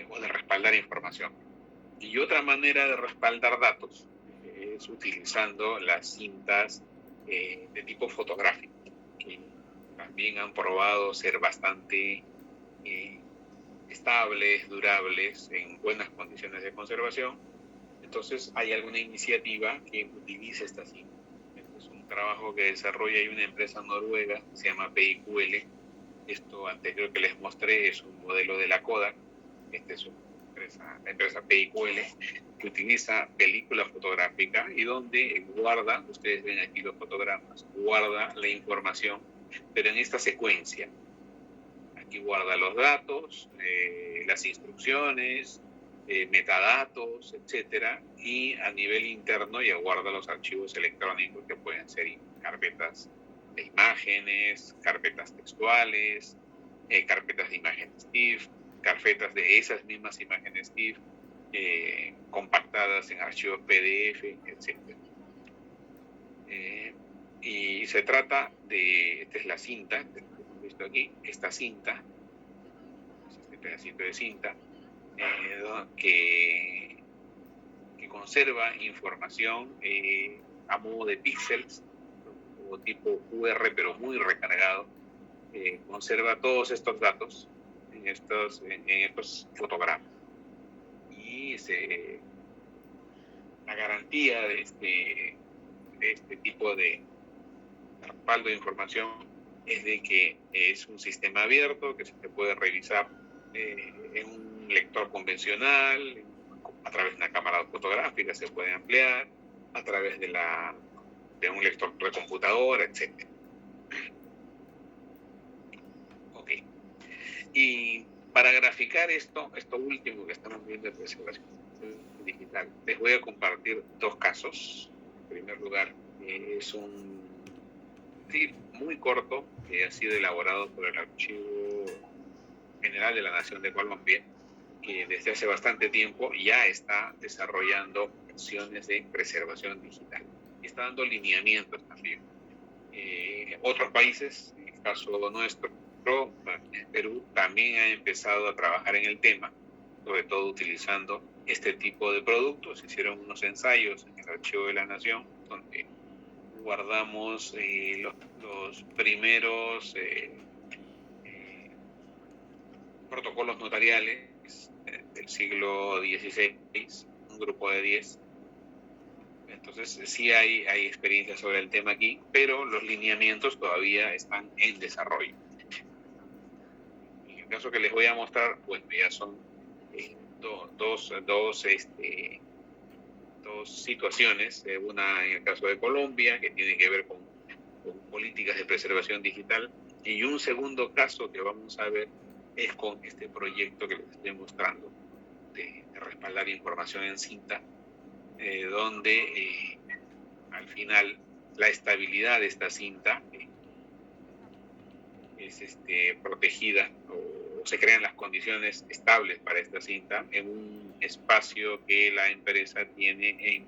o de respaldar información. Y otra manera de respaldar datos es utilizando las cintas de tipo fotográfico, que también han probado ser bastante estables, durables, en buenas condiciones de conservación. Entonces hay alguna iniciativa que utiliza esta cinta. Este es un trabajo que desarrolla una empresa noruega, se llama PIQL. Esto anterior que les mostré es un modelo de la Kodak. Esta es la empresa PIQL, que utiliza película fotográfica y donde guarda, ustedes ven aquí los fotogramas, guarda la información, pero en esta secuencia. Aquí guarda los datos, las instrucciones, metadatos, etcétera, y a nivel interno ya guarda los archivos electrónicos que pueden ser carpetas de imágenes, carpetas textuales, carpetas de imágenes TIFF, carpetas de esas mismas imágenes TIFF compactadas en archivos PDF, etcétera. Y se trata de, esta es la cinta, que hemos visto aquí, esta cinta, este pedacito de cinta, que conserva información a modo de píxeles, o tipo QR, pero muy recargado. Conserva todos estos datos en estos fotogramas. Y la garantía de este tipo de respaldo de información es de que es un sistema abierto que se puede revisar en un lector convencional, a través de una cámara fotográfica se puede ampliar, a través de un lector de computadora, etc. Ok. Y para graficar esto último que estamos viendo de preservación digital, les voy a compartir dos casos. En primer lugar, es un tip muy corto que ha sido elaborado por el Archivo General de la Nación de Colombia, que desde hace bastante tiempo ya está desarrollando acciones de preservación digital y está dando lineamientos también. Otros países, en el caso nuestro, Perú, también ha empezado a trabajar en el tema, sobre todo utilizando este tipo de productos. Hicieron unos ensayos en el Archivo de la Nación donde guardamos los primeros protocolos notariales del siglo XVI, un grupo de 10. Entonces sí hay experiencia sobre el tema aquí, pero los lineamientos todavía están en desarrollo. En el caso que les voy a mostrar, pues ya son dos dos situaciones, una en el caso de Colombia, que tiene que ver con políticas de preservación digital, y un segundo caso que vamos a ver es con este proyecto que les estoy mostrando de respaldar información en cinta, donde al final la estabilidad de esta cinta es protegida, o se crean las condiciones estables para esta cinta en un espacio que la empresa tiene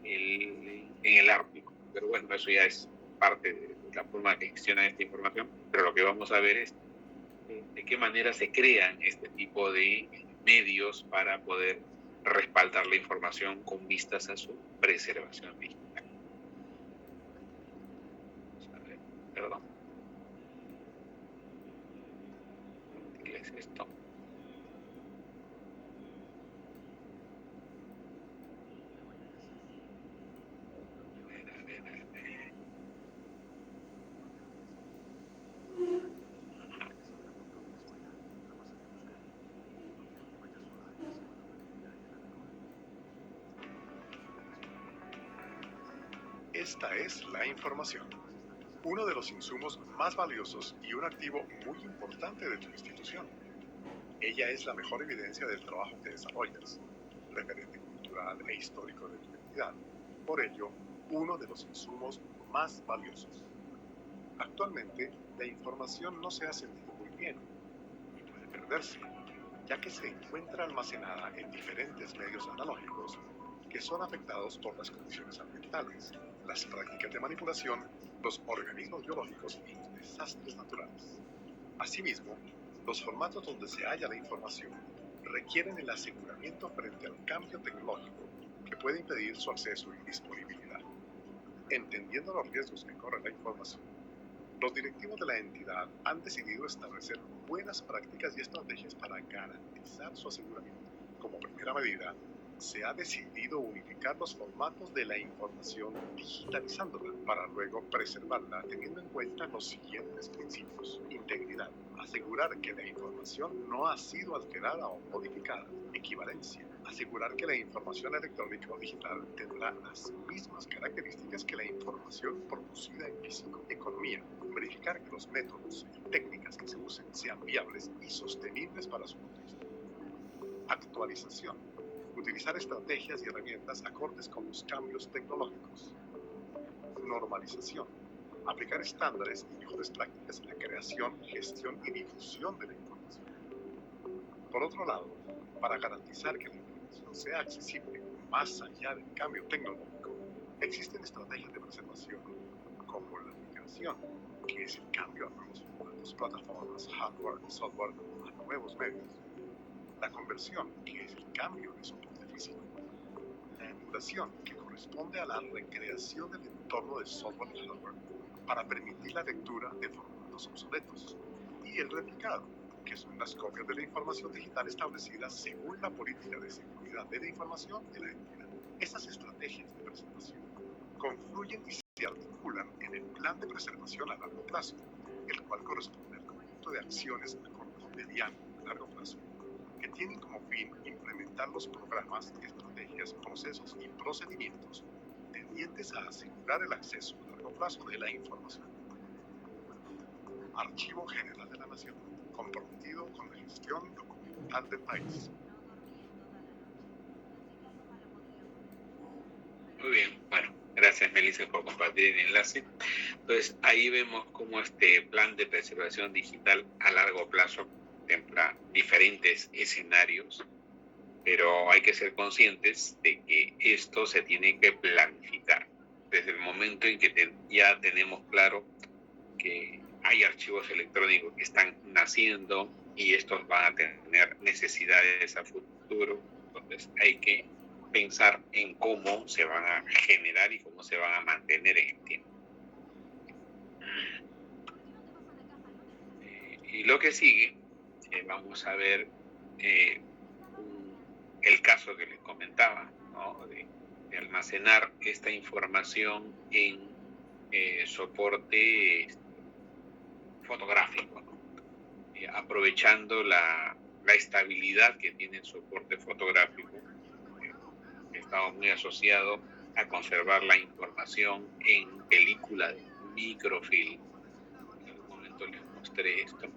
en el Ártico. Pero bueno, eso ya es parte de la forma que gestiona esta información, pero lo que vamos a ver es de qué manera se crean este tipo de medios para poder respaldar la información con vistas a su preservación digital. Perdón. ¿Qué es esto? Esta es la información, uno de los insumos más valiosos y un activo muy importante de tu institución. Ella es la mejor evidencia del trabajo que desarrollas, referente cultural e histórico de tu entidad. Por ello, uno de los insumos más valiosos. Actualmente, la información no se ha sentido muy bien y puede perderse, ya que se encuentra almacenada en diferentes medios analógicos que son afectados por las condiciones ambientales, las prácticas de manipulación, los organismos biológicos y los desastres naturales. Asimismo, los formatos donde se halla la información requieren el aseguramiento frente al cambio tecnológico que puede impedir su acceso y disponibilidad. Entendiendo los riesgos que corre la información, los directivos de la entidad han decidido establecer buenas prácticas y estrategias para garantizar su aseguramiento. Como primera medida, se ha decidido unificar los formatos de la información digitalizándola para luego preservarla teniendo en cuenta los siguientes principios: integridad, asegurar que la información no ha sido alterada o modificada; equivalencia, asegurar que la información electrónica o digital tendrá las mismas características que la información producida en físico; economía, verificar que los métodos y técnicas que se usen sean viables y sostenibles para su contexto; actualización, utilizar estrategias y herramientas acordes con los cambios tecnológicos; normalización, aplicar estándares y mejores prácticas en la creación, gestión y difusión de la información. Por otro lado, para garantizar que la información sea accesible más allá del cambio tecnológico, existen estrategias de preservación como la migración, que es el cambio a nuevos formatos, plataformas, hardware y software a nuevos medios; la conversión, que es el cambio de soporte físico; la emulación, que corresponde a la recreación del entorno de software y hardware para permitir la lectura de formatos obsoletos; y el replicado, que son las copias de la información digital establecidas según la política de seguridad de la información de la entidad. Estas estrategias de preservación confluyen y se articulan en el plan de preservación a largo plazo, el cual corresponde al conjunto de acciones a corto, mediano y largo plazo, que tienen como fin implementar los programas, estrategias, procesos y procedimientos tendientes a asegurar el acceso a largo plazo de la información. Archivo General de la Nación, comprometido con la gestión documental del país. Muy bien, bueno, gracias Melissa por compartir el enlace. Entonces ahí vemos cómo este plan de preservación digital a largo plazo contempla diferentes escenarios, pero hay que ser conscientes de que esto se tiene que planificar desde el momento en que ya tenemos claro que hay archivos electrónicos que están naciendo y estos van a tener necesidades a futuro. Entonces hay que pensar en cómo se van a generar y cómo se van a mantener en el tiempo. Y lo que sigue, vamos a ver el caso que les comentaba, ¿no? de almacenar esta información en soporte fotográfico, ¿no? Aprovechando la estabilidad que tiene el soporte fotográfico, estado muy asociado a conservar la información en película de microfilm. En algún momento les mostré esto.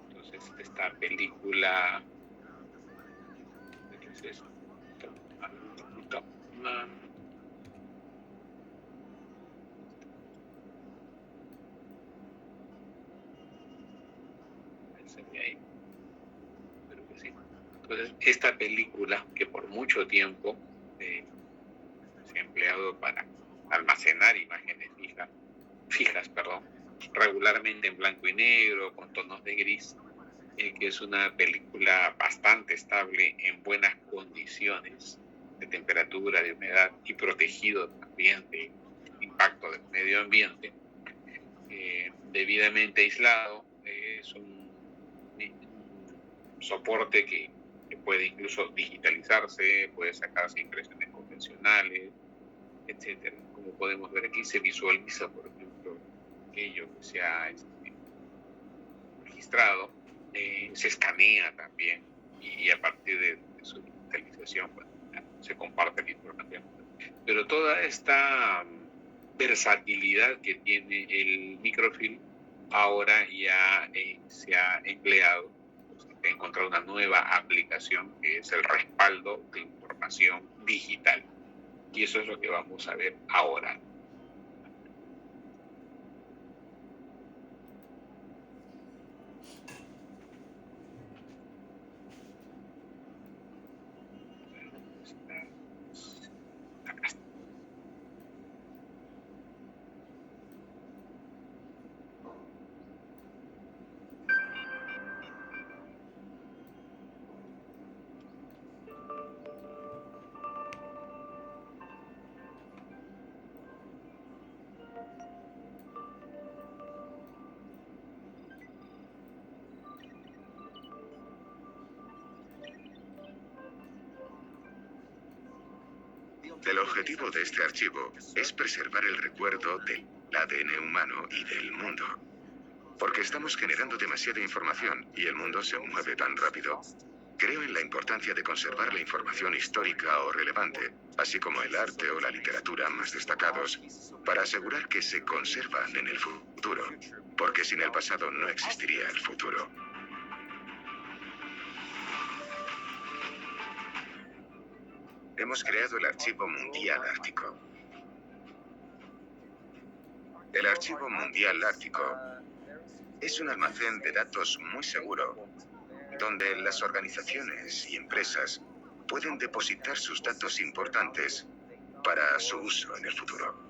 Entonces, esta película, ¿qué es esto? Ahí. Creo que sí. Entonces, esta película, que por mucho tiempo se ha empleado para almacenar imágenes fijas, regularmente en blanco y negro, con tonos de gris, que es una película bastante estable en buenas condiciones de temperatura, de humedad y protegido también de impacto del medio ambiente, debidamente aislado. Es un soporte que puede incluso digitalizarse, puede sacarse impresiones convencionales, etcétera. Como podemos ver aquí, se visualiza, por ejemplo, aquello que se ha registrado, se escanea también, y a partir de su digitalización, pues, se comparte la información. Pero toda esta versatilidad que tiene el microfilm ahora ya se ha empleado, he encontrado una nueva aplicación que es el respaldo de información digital. Y eso es lo que vamos a ver ahora. El objetivo de este archivo es preservar el recuerdo del ADN humano y del mundo. Porque estamos generando demasiada información y el mundo se mueve tan rápido. Creo en la importancia de conservar la información histórica o relevante, así como el arte o la literatura más destacados, para asegurar que se conservan en el futuro, porque sin el pasado no existiría el futuro. Hemos creado el Archivo Mundial Ártico. El Archivo Mundial Ártico es un almacén de datos muy seguro, donde las organizaciones y empresas pueden depositar sus datos importantes para su uso en el futuro.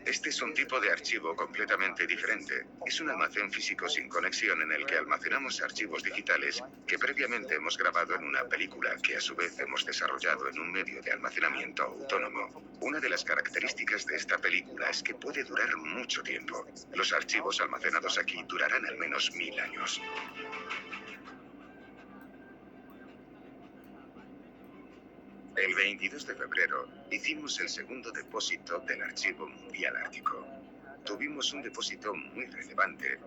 Este es un tipo de archivo completamente diferente. Es un almacén físico sin conexión en el que almacenamos archivos digitales que previamente hemos grabado en una película que a su vez hemos desarrollado en un medio de almacenamiento autónomo. Una de las características de esta película es que puede durar mucho tiempo. Los archivos almacenados aquí durarán al menos 1000 años. El 22 de febrero hicimos el segundo depósito del Archivo Mundial Ártico. Tuvimos un depósito muy relevante,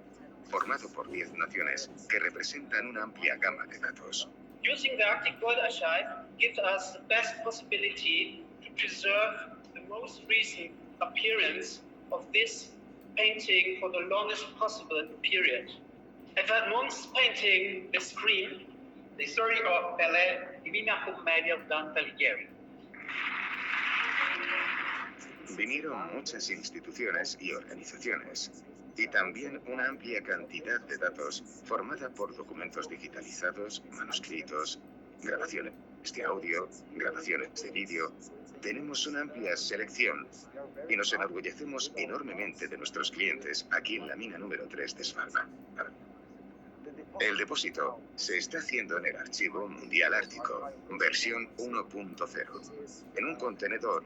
formado por 10 naciones que representan una amplia gama de datos. Using the Arctic World Archive gives us the best possibility to preserve the most recent appearance of this painting for the longest possible period. Edvard Munch's painting, The Scream, The Story of Pelé, Divina Commedia of Dante Alighieri. Vinieron muchas instituciones y organizaciones, y también una amplia cantidad de datos formada por documentos digitalizados, manuscritos, grabaciones de audio, grabaciones de vídeo. Tenemos una amplia selección y nos enorgullecemos enormemente de nuestros clientes aquí en la mina número 3 de Svalbard. El depósito se está haciendo en el Archivo Mundial Ártico, versión 1.0, en un contenedor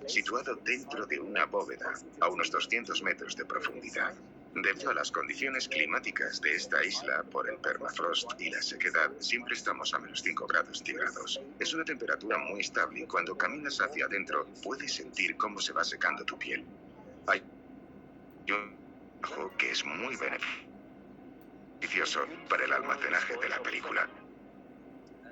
situado dentro de una bóveda a unos 200 metros de profundidad. Debido a las condiciones climáticas de esta isla por el permafrost y la sequedad, siempre estamos a menos 5 grados centígrados. Es una temperatura muy estable y cuando caminas hacia adentro puedes sentir cómo se va secando tu piel. Hay un trabajo que es muy beneficioso para el almacenaje de la película.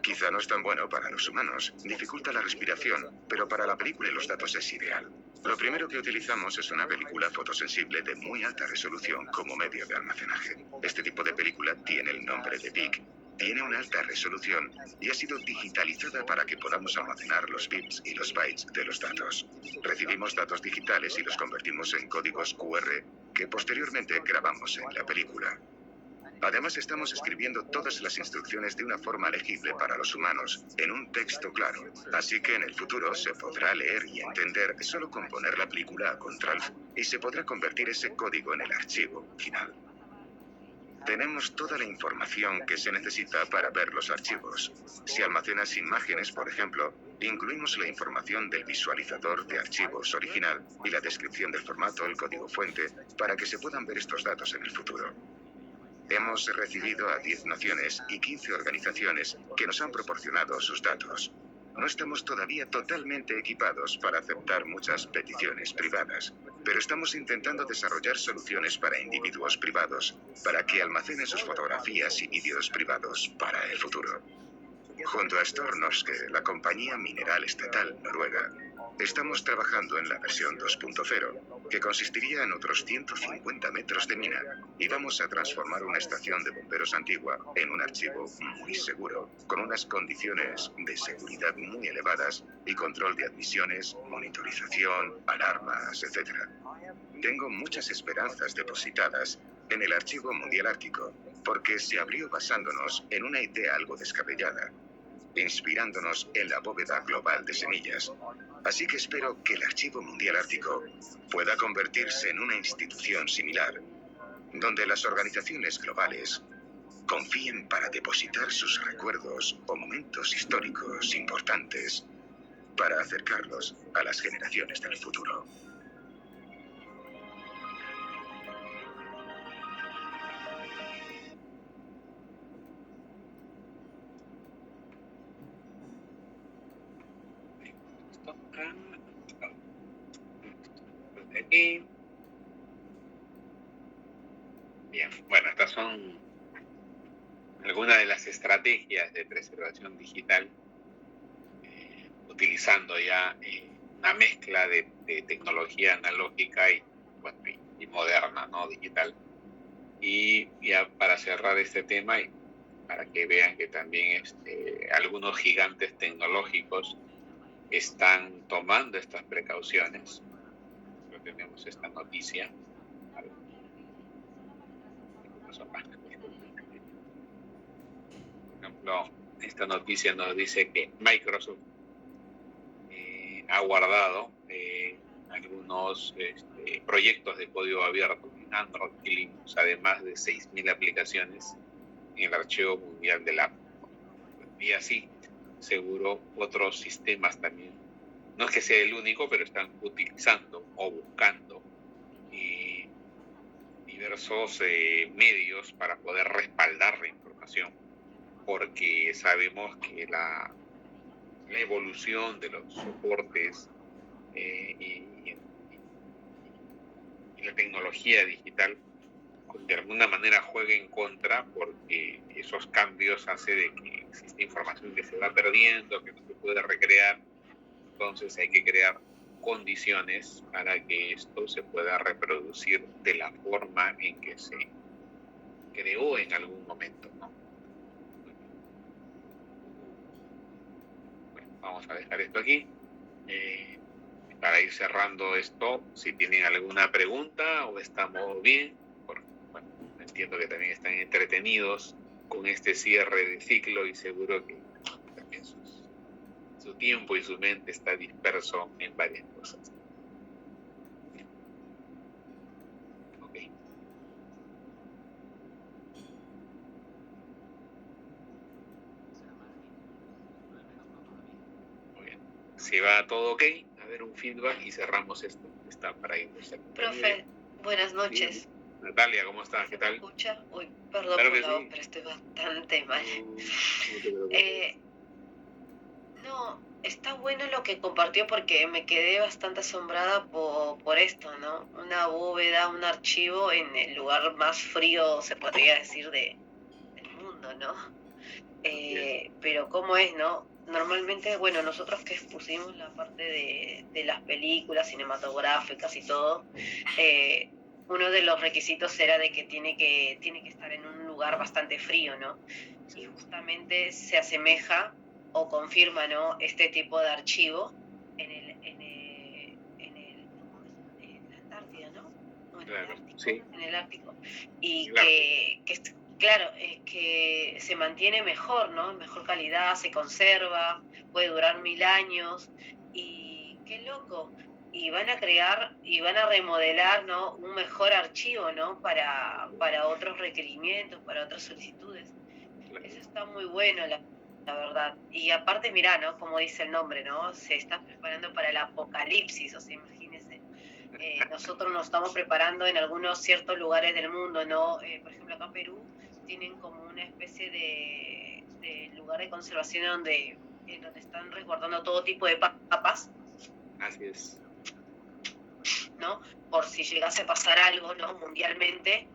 Quizá no es tan bueno para los humanos, dificulta la respiración, pero para la película y los datos es ideal. Lo primero que utilizamos es una película fotosensible de muy alta resolución como medio de almacenaje. Este tipo de película tiene el nombre de PIC. Tiene una alta resolución y ha sido digitalizada para que podamos almacenar los bits y los bytes de los datos. Recibimos datos digitales y los convertimos en códigos QR que posteriormente grabamos en la película. Además, estamos escribiendo todas las instrucciones de una forma legible para los humanos, en un texto claro. Así que en el futuro se podrá leer y entender solo con poner la película a Ctrl y se podrá convertir ese código en el archivo final. Tenemos toda la información que se necesita para ver los archivos. Si almacenas imágenes, por ejemplo, incluimos la información del visualizador de archivos original y la descripción del formato, el código fuente, para que se puedan ver estos datos en el futuro. Hemos recibido a 10 naciones y 15 organizaciones que nos han proporcionado sus datos. No estamos todavía totalmente equipados para aceptar muchas peticiones privadas, pero estamos intentando desarrollar soluciones para individuos privados, para que almacenen sus fotografías y vídeos privados para el futuro. Junto a Stornorske, la compañía mineral estatal noruega, estamos trabajando en la versión 2.0, que consistiría en otros 150 metros de mina, y vamos a transformar una estación de bomberos antigua en un archivo muy seguro, con unas condiciones de seguridad muy elevadas y control de admisiones, monitorización, alarmas, etc. Tengo muchas esperanzas depositadas en el Archivo Mundial Ártico, porque se abrió basándonos en una idea algo descabellada, inspirándonos en la bóveda global de semillas. Así que espero que el Archivo Mundial Ártico pueda convertirse en una institución similar, donde las organizaciones globales confíen para depositar sus recuerdos o momentos históricos importantes para acercarlos a las generaciones del futuro. Aquí. Bien, bueno, estas son algunas de las estrategias de preservación digital, utilizando ya una mezcla de tecnología analógica y moderna, ¿no? Digital. Y ya para cerrar este tema y para que vean que también algunos gigantes tecnológicos están tomando estas precauciones. Tenemos esta noticia. Por ejemplo, esta noticia nos dice que Microsoft ha guardado algunos proyectos de código abierto en Android y Linux, además de 6.000 aplicaciones en el archivo mundial del Apple. Y así, seguro, otros sistemas también. No es que sea el único, pero están utilizando o buscando diversos medios para poder respaldar la información, porque sabemos que la evolución de los soportes y la tecnología digital de alguna manera juega en contra, porque esos cambios hacen de que existe información que se va perdiendo, que no se puede recrear. Entonces hay que crear condiciones para que esto se pueda reproducir de la forma en que se creó en algún momento, ¿no? Bueno, vamos a dejar esto aquí. Para ir cerrando esto, si tienen alguna pregunta o estamos bien, porque, bueno, entiendo que también están entretenidos con este cierre de ciclo y seguro que también su tiempo y su mente está disperso en varias cosas. Ok. Muy bien. Si va todo ok, a ver un feedback y cerramos esto. Está para irnos. Profe, buenas noches. Natalia, ¿cómo estás? ¿Qué ¿Se me tal? escucha? Uy, perdón Claro por que la voz, sí. pero estoy bastante mal. No te preocupes. No, está bueno lo que compartió porque me quedé bastante asombrada por esto, ¿no? Una bóveda, un archivo en el lugar más frío, se podría decir, del mundo, ¿no? Pero ¿cómo es, no? Normalmente, bueno, nosotros que expusimos la parte de las películas cinematográficas y todo, uno de los requisitos era de que tiene que estar en un lugar bastante frío, ¿no? Y justamente se asemeja o confirma, ¿no?, este tipo de archivo en la Antártida, ¿no? O en el Claro, Ártico, sí. en el Ártico. Y Claro. claro, que se mantiene mejor, ¿no? En mejor calidad, se conserva, puede durar 1000 años. Y qué loco. Y van a crear y van a remodelar, ¿no?, un mejor archivo, ¿no?, para otros requerimientos, para otras solicitudes. Eso está muy bueno, la verdad. Y aparte, mirá, ¿no? Como dice el nombre, ¿no? Se está preparando para el apocalipsis, o sea, imagínense. Nosotros nos estamos preparando en algunos ciertos lugares del mundo, ¿no? Por ejemplo, acá en Perú tienen como una especie de lugar de conservación donde están resguardando todo tipo de papas, Así es. ¿no? Por si llegase a pasar algo, ¿no?, mundialmente,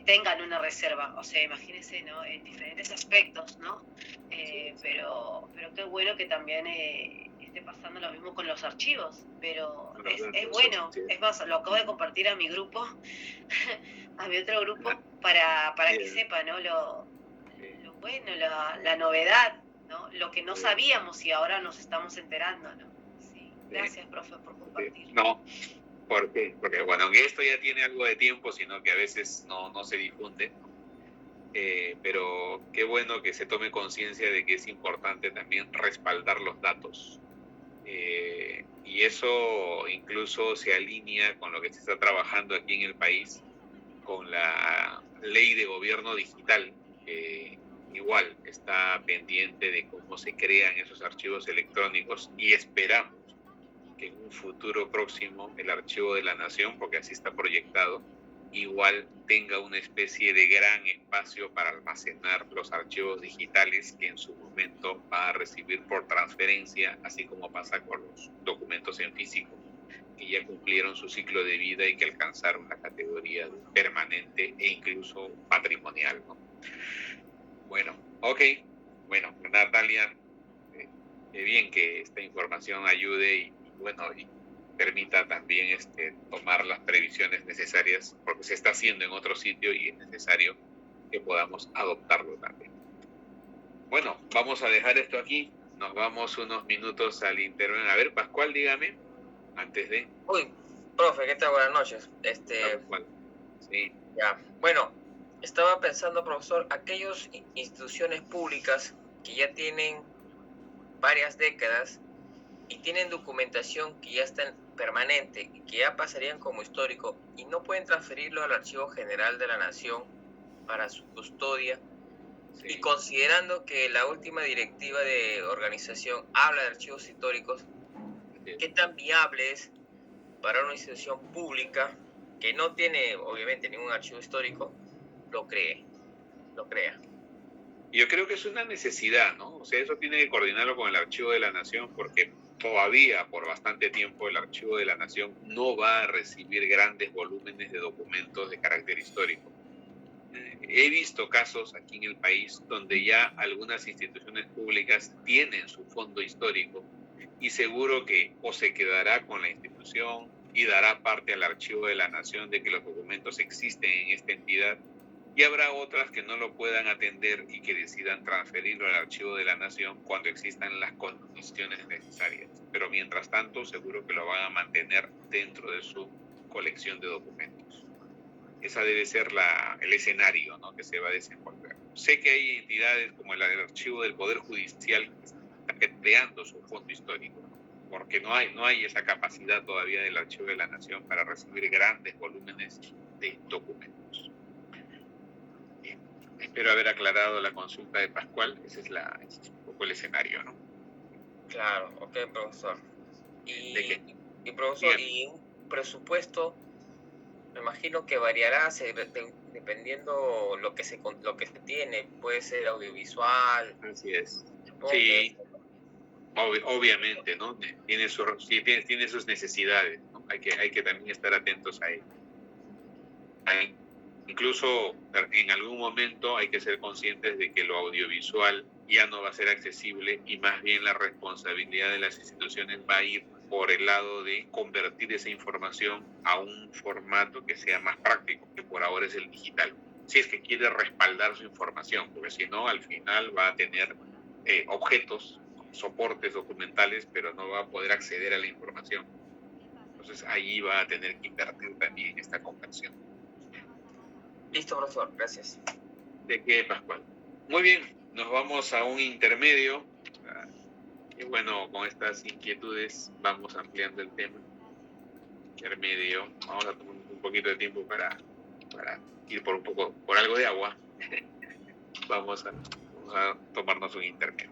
tengan una reserva. O sea, imagínense, ¿no?, en diferentes aspectos, ¿no? Pero qué bueno que también esté pasando lo mismo con los archivos. Pero es bueno. Es más, lo acabo de compartir a mi grupo, a mi otro grupo, para que sepa, ¿no?, lo bueno, la novedad, ¿no? Lo que no sabíamos y ahora nos estamos enterando, ¿no? Sí. Gracias, profe, por compartir. No, ¿por qué? Porque, bueno, aunque esto ya tiene algo de tiempo, sino que a veces no se difunde. Pero qué bueno que se tome conciencia de que es importante también respaldar los datos. Y eso incluso se alinea con lo que se está trabajando aquí en el país, con la ley de gobierno digital, que igual está pendiente de cómo se crean esos archivos electrónicos, y esperamos que en un futuro próximo el Archivo de la Nación, porque así está proyectado, igual tenga una especie de gran espacio para almacenar los archivos digitales que en su momento va a recibir por transferencia, así como pasa con los documentos en físico, que ya cumplieron su ciclo de vida y que alcanzaron la categoría de permanente e incluso patrimonial, ¿no? Bueno, ok. Bueno, Natalia, qué bien que esta información ayude y permita también tomar las previsiones necesarias, porque se está haciendo en otro sitio y es necesario que podamos adoptarlo también. Bueno, vamos a dejar esto aquí. Nos vamos unos minutos al internet. A ver, Pascual, dígame, antes de... Uy, profe, ¿qué tal? Buenas noches. Pascual. Sí. Ya, bueno, estaba pensando, profesor, aquellas instituciones públicas que ya tienen varias décadas y tienen documentación que ya está permanente y que ya pasarían como histórico y no pueden transferirlo al Archivo General de la Nación para su custodia. Sí. Y considerando que la última directiva de organización habla de archivos históricos, ¿qué tan viable es para una institución pública que no tiene, obviamente, ningún archivo histórico, lo crea? Yo creo que es una necesidad, ¿no? O sea, eso tiene que coordinarlo con el Archivo de la Nación, porque todavía por bastante tiempo el Archivo de la Nación no va a recibir grandes volúmenes de documentos de carácter histórico. He visto casos aquí en el país donde ya algunas instituciones públicas tienen su fondo histórico y seguro que o se quedará con la institución y dará parte al Archivo de la Nación de que los documentos existen en esta entidad, y habrá otras que no lo puedan atender y que decidan transferirlo al Archivo de la Nación cuando existan las condiciones necesarias. Pero mientras tanto, seguro que lo van a mantener dentro de su colección de documentos. Esa debe ser el escenario, ¿no?, que se va a desenvolver. Sé que hay entidades como el Archivo del Poder Judicial que están creando su fondo histórico, porque no hay esa capacidad todavía del Archivo de la Nación para recibir grandes volúmenes de documentos. Bien. Espero haber aclarado la consulta de Pascual. Ese es un poco el escenario, ¿no? Claro, ok, profesor. ¿De qué? Y profesor, Bien. ¿y un presupuesto Me imagino que variará dependiendo lo que se tiene. Puede ser audiovisual. Así es. Supongo Sí, que obviamente, ¿no? Tiene sus necesidades, ¿no? Hay que también estar atentos a ello. Incluso en algún momento hay que ser conscientes de que lo audiovisual ya no va a ser accesible y más bien la responsabilidad de las instituciones va a ir por el lado de convertir esa información a un formato que sea más práctico, que por ahora es el digital. Si es que quiere respaldar su información, porque si no, al final va a tener objetos, soportes documentales, pero no va a poder acceder a la información. Entonces ahí va a tener que invertir también esta conversión. listo, profesor. Gracias. ¿De qué, Pascual? Muy bien, nos vamos a un intermedio. Y bueno, con estas inquietudes vamos ampliando el tema. Intermedio, vamos a tomar un poquito de tiempo para ir por algo de agua. vamos a tomarnos un intermedio.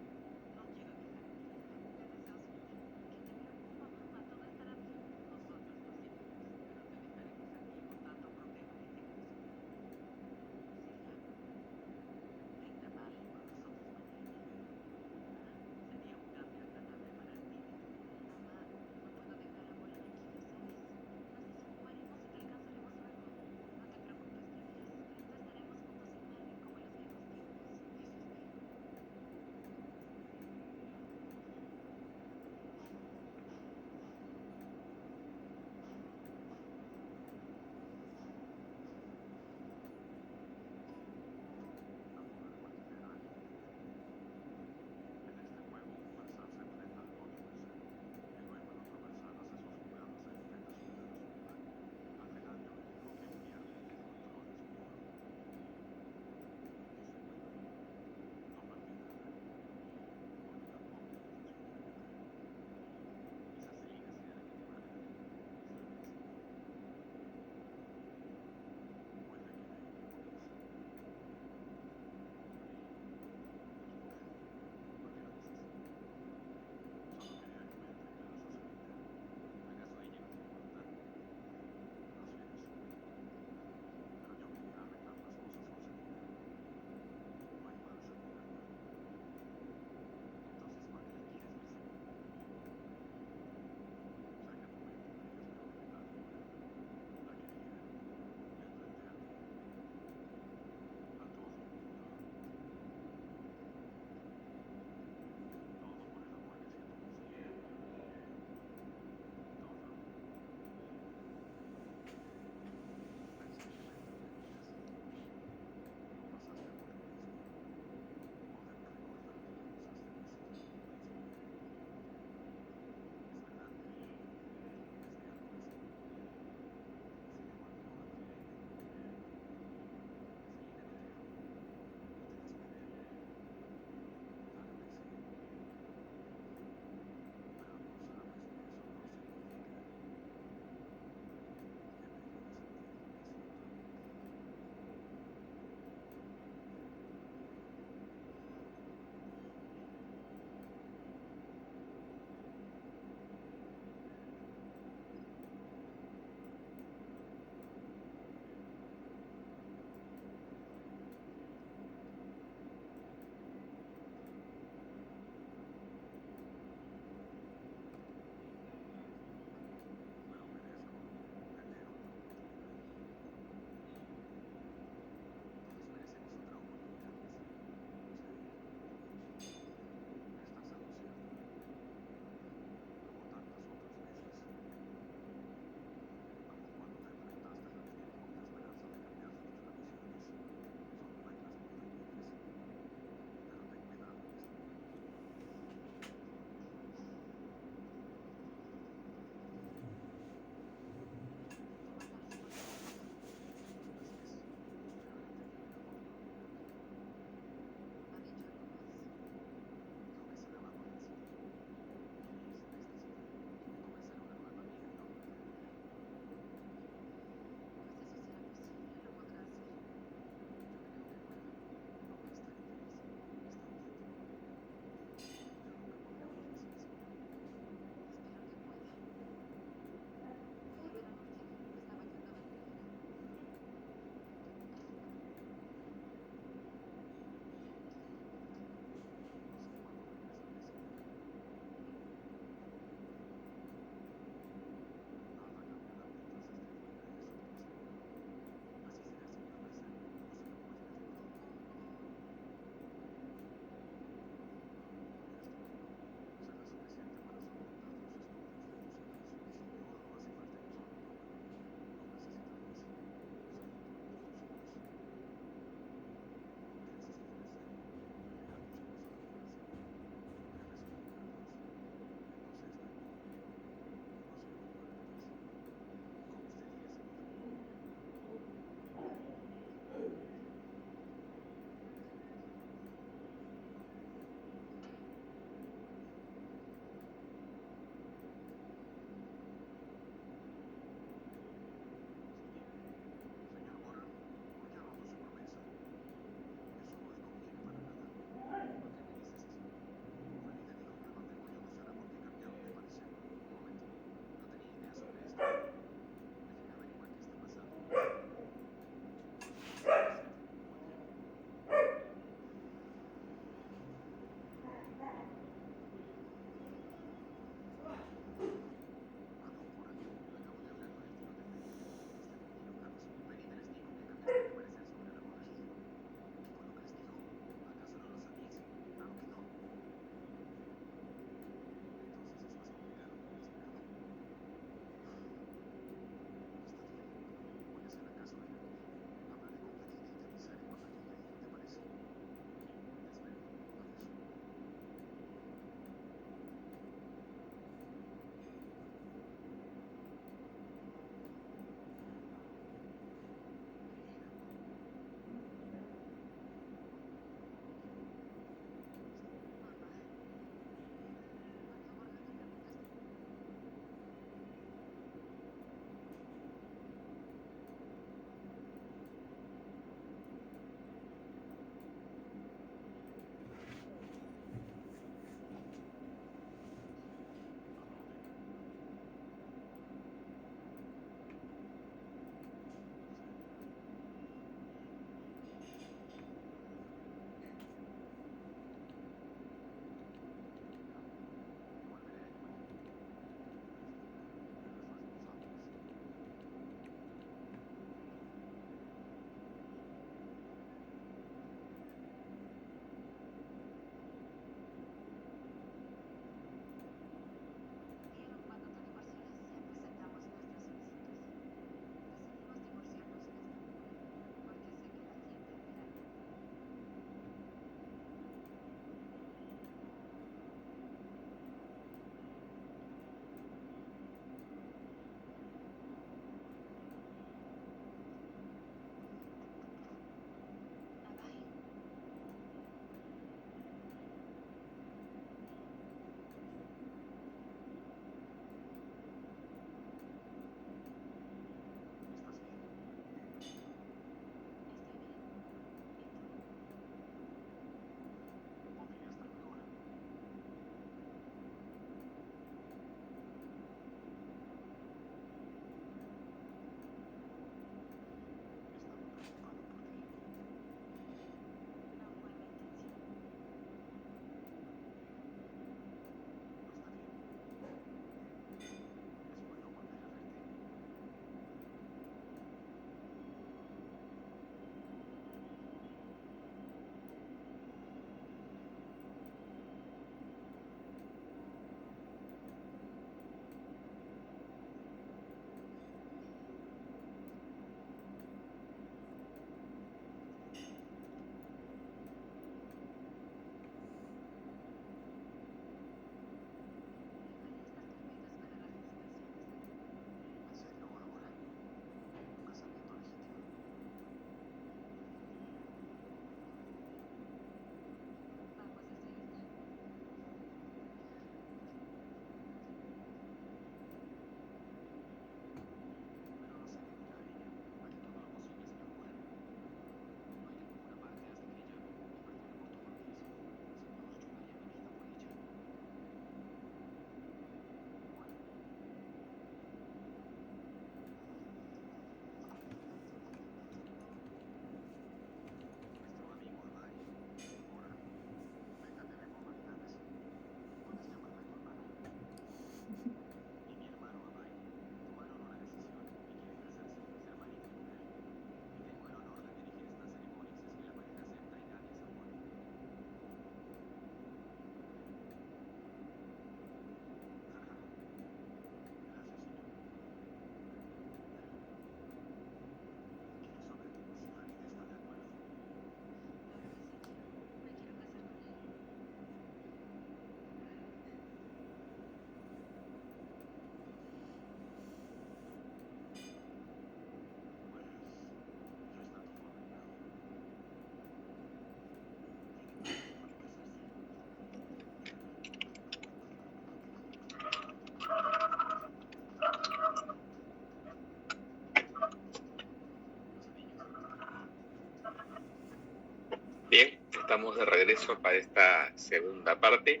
Estamos de regreso para esta segunda parte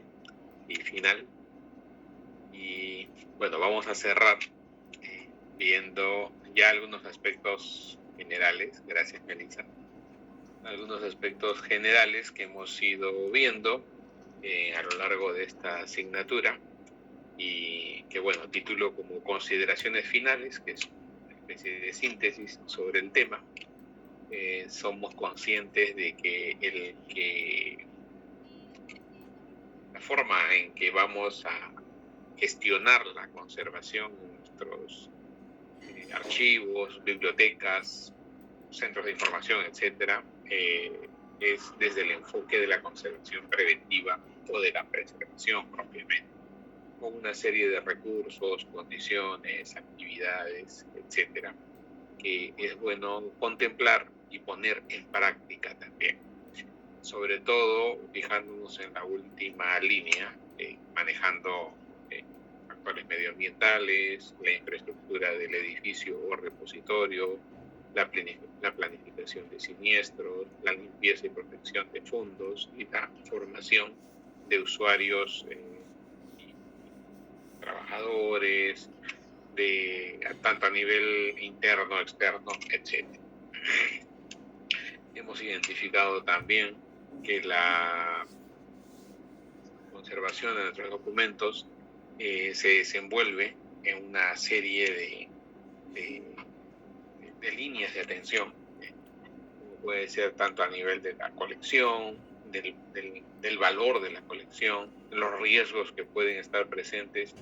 y final. Y bueno, vamos a cerrar viendo ya algunos aspectos generales. Gracias, Melissa. Algunos aspectos generales que hemos ido viendo a lo largo de esta asignatura y que, bueno, titulo como consideraciones finales, que es una especie de síntesis sobre el tema. Somos conscientes de que la forma en que vamos a gestionar la conservación de nuestros archivos, bibliotecas, centros de información, etcétera, es desde el enfoque de la conservación preventiva o de la preservación propiamente, con una serie de recursos, condiciones, actividades, etcétera, que es bueno contemplar y poner en práctica también. Sobre todo fijándonos en la última línea, manejando factores medioambientales, la infraestructura del edificio o repositorio, la planificación de siniestros, la limpieza y protección de fondos y la formación de usuarios y trabajadores, tanto a nivel interno, externo, etc. Hemos identificado también que la conservación de nuestros documentos se desenvuelve en una serie de líneas de atención, como puede ser tanto a nivel de la colección, del valor de la colección, los riesgos que pueden estar presentes,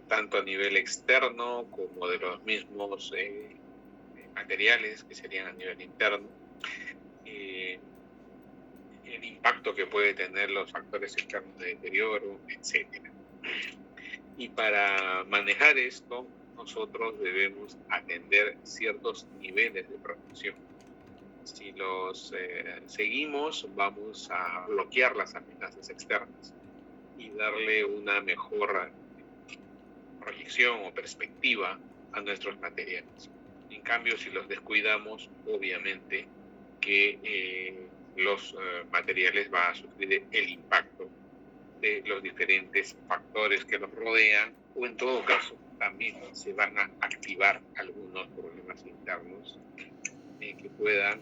tanto a nivel externo como de los mismos materiales que serían a nivel interno, el impacto que puede tener los factores externos de deterioro, etc. Y para manejar esto, nosotros debemos atender ciertos niveles de protección. Si los seguimos, vamos a bloquear las amenazas externas y darle una mejor proyección o perspectiva a nuestros materiales. En cambio, si los descuidamos, obviamente que los materiales van a sufrir el impacto de los diferentes factores que los rodean, o en todo caso también se van a activar algunos problemas internos que puedan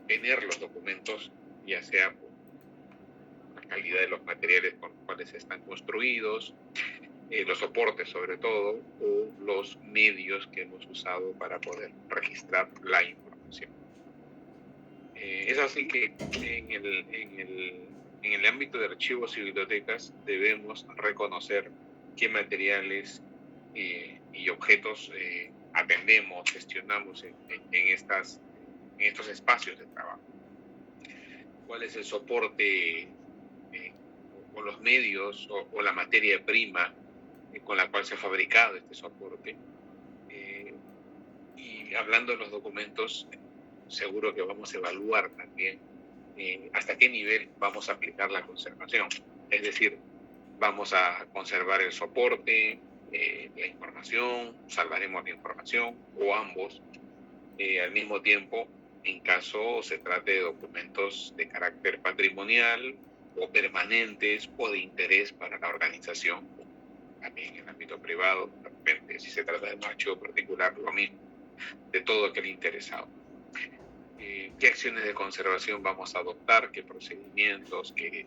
tener los documentos, ya sea por la calidad de los materiales con los cuales están construidos, los soportes sobre todo, o los medios que hemos usado para poder registrar la información. Es así que en el ámbito de archivos y bibliotecas debemos reconocer qué materiales y objetos atendemos, gestionamos en estos espacios de trabajo. ¿Cuál es el soporte o los medios o la materia prima con la cual se ha fabricado este soporte? Y hablando de los documentos, seguro que vamos a evaluar también hasta qué nivel vamos a aplicar la conservación. Es decir, vamos a conservar el soporte, la información, salvaremos la información o ambos al mismo tiempo, en caso se trate de documentos de carácter patrimonial o permanentes o de interés para la organización. También en el ámbito privado, de repente, si se trata de un archivo particular, lo mismo, de todo aquel interesado. ¿Qué acciones de conservación vamos a adoptar? ¿Qué procedimientos? ¿Qué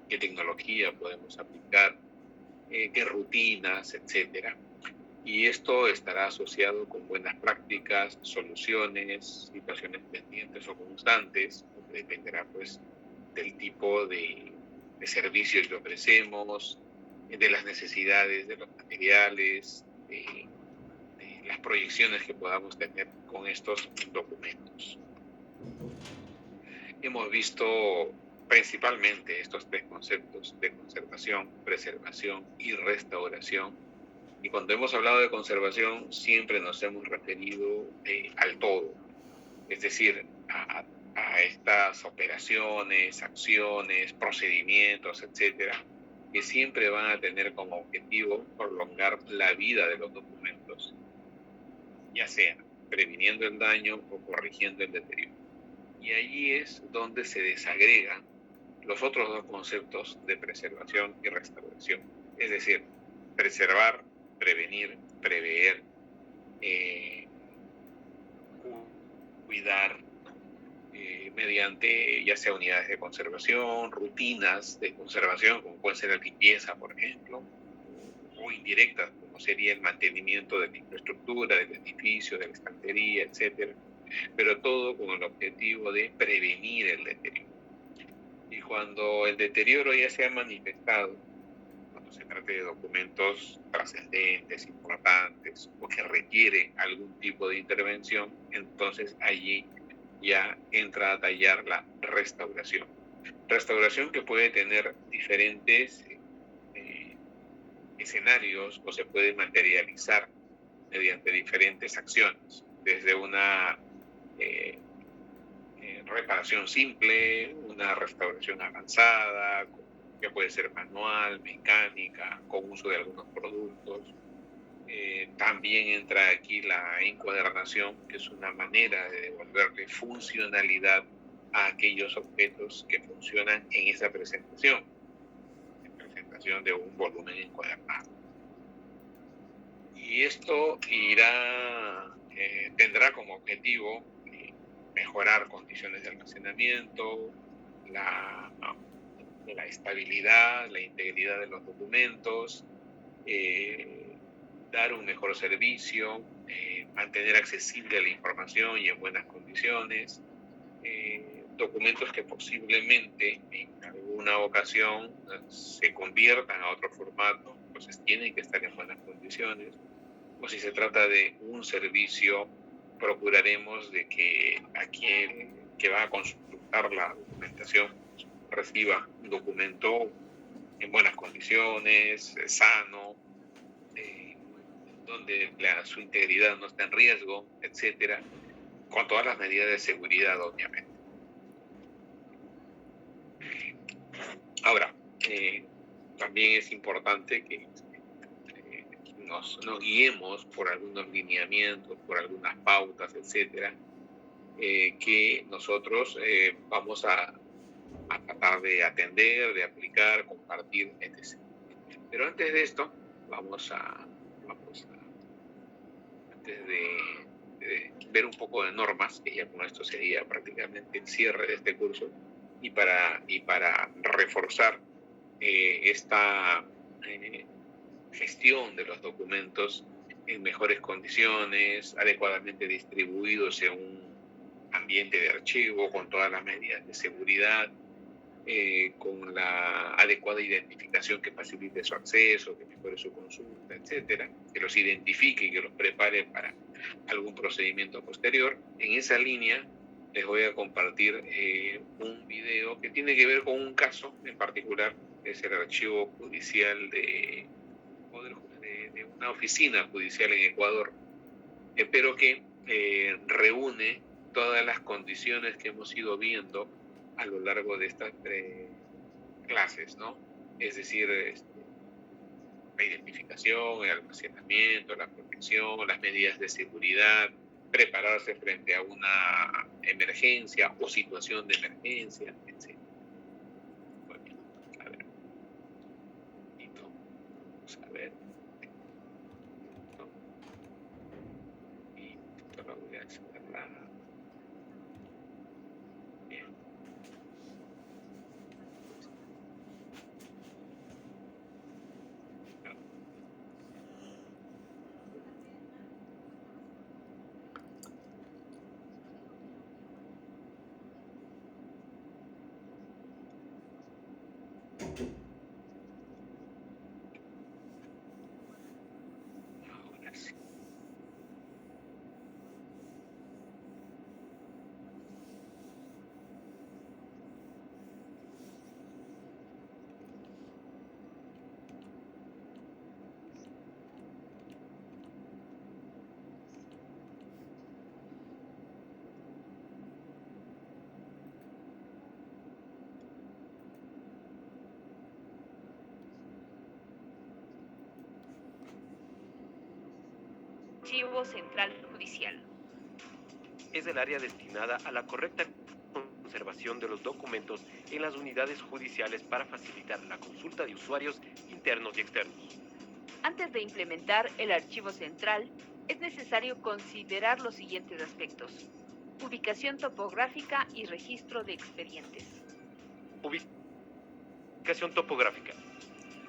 tecnología podemos aplicar? ¿Qué rutinas? Etcétera. Y esto estará asociado con buenas prácticas, soluciones, situaciones pendientes o constantes. Dependerá pues del tipo de servicio que ofrecemos, de las necesidades de los materiales, de las proyecciones que podamos tener con estos documentos. Hemos visto principalmente estos tres conceptos de conservación, preservación y restauración. Y cuando hemos hablado de conservación, siempre nos hemos referido al todo, es decir, a estas operaciones, acciones, procedimientos, etcétera, que siempre van a tener como objetivo prolongar la vida de los documentos, ya sea previniendo el daño o corrigiendo el deterioro. Y allí es donde se desagregan los otros dos conceptos de preservación y restauración. Es decir, preservar, prevenir, prever, cuidar, mediante ya sea unidades de conservación, rutinas de conservación, como puede ser la limpieza, por ejemplo, o indirectas, como sería el mantenimiento de la infraestructura, del edificio, de la estantería, etcétera, pero todo con el objetivo de prevenir el deterioro. Y cuando el deterioro ya se ha manifestado, cuando se trate de documentos trascendentes, importantes, o que requieren algún tipo de intervención, entonces allí ya entra a tallar la restauración. Restauración que puede tener diferentes escenarios o se puede materializar mediante diferentes acciones, desde una reparación simple, una restauración avanzada, que puede ser manual, mecánica, con uso de algunos productos. También entra aquí la encuadernación, que es una manera de devolverle funcionalidad a aquellos objetos que funcionan en esa presentación, de un volumen encuadernado. Y esto tendrá como objetivo mejorar condiciones de almacenamiento, la estabilidad, la integridad de los documentos, dar un mejor servicio, mantener accesible la información y en buenas condiciones, documentos que posiblemente en alguna ocasión se conviertan a otro formato, entonces tienen que estar en buenas condiciones, o si se trata de un servicio, procuraremos de que aquel que va a consultar la documentación reciba un documento en buenas condiciones, sano, donde su integridad no está en riesgo, etcétera, con todas las medidas de seguridad, obviamente. Ahora, también es importante que nos guiemos por algunos lineamientos, por algunas pautas, etcétera, que nosotros vamos a tratar de atender, de aplicar, compartir, etc. Pero antes de esto, antes de ver un poco de normas, que ya con esto sería prácticamente el cierre de este curso, y para reforzar esta gestión de los documentos en mejores condiciones, adecuadamente distribuidos en un ambiente de archivo, con todas las medidas de seguridad, con la adecuada identificación que facilite su acceso, que mejore su consulta, etcétera, que los identifique y que los prepare para algún procedimiento posterior. En esa línea les voy a compartir un video que tiene que ver con un caso en particular, es el archivo judicial de una oficina judicial en Ecuador, pero que reúne todas las condiciones que hemos ido viendo a lo largo de estas clases, ¿no? Es decir, la identificación, el almacenamiento, la protección, las medidas de seguridad, prepararse frente a una emergencia o situación de emergencia, etc. Bueno, a ver. Vamos a ver. Y esto lo voy a cerrar. Bien. Ahora sí. Archivo Central Judicial. Es el área destinada a la correcta conservación de los documentos en las unidades judiciales para facilitar la consulta de usuarios internos y externos. Antes de implementar el archivo central, es necesario considerar los siguientes aspectos: ubicación topográfica y registro de expedientes. Ubicación topográfica.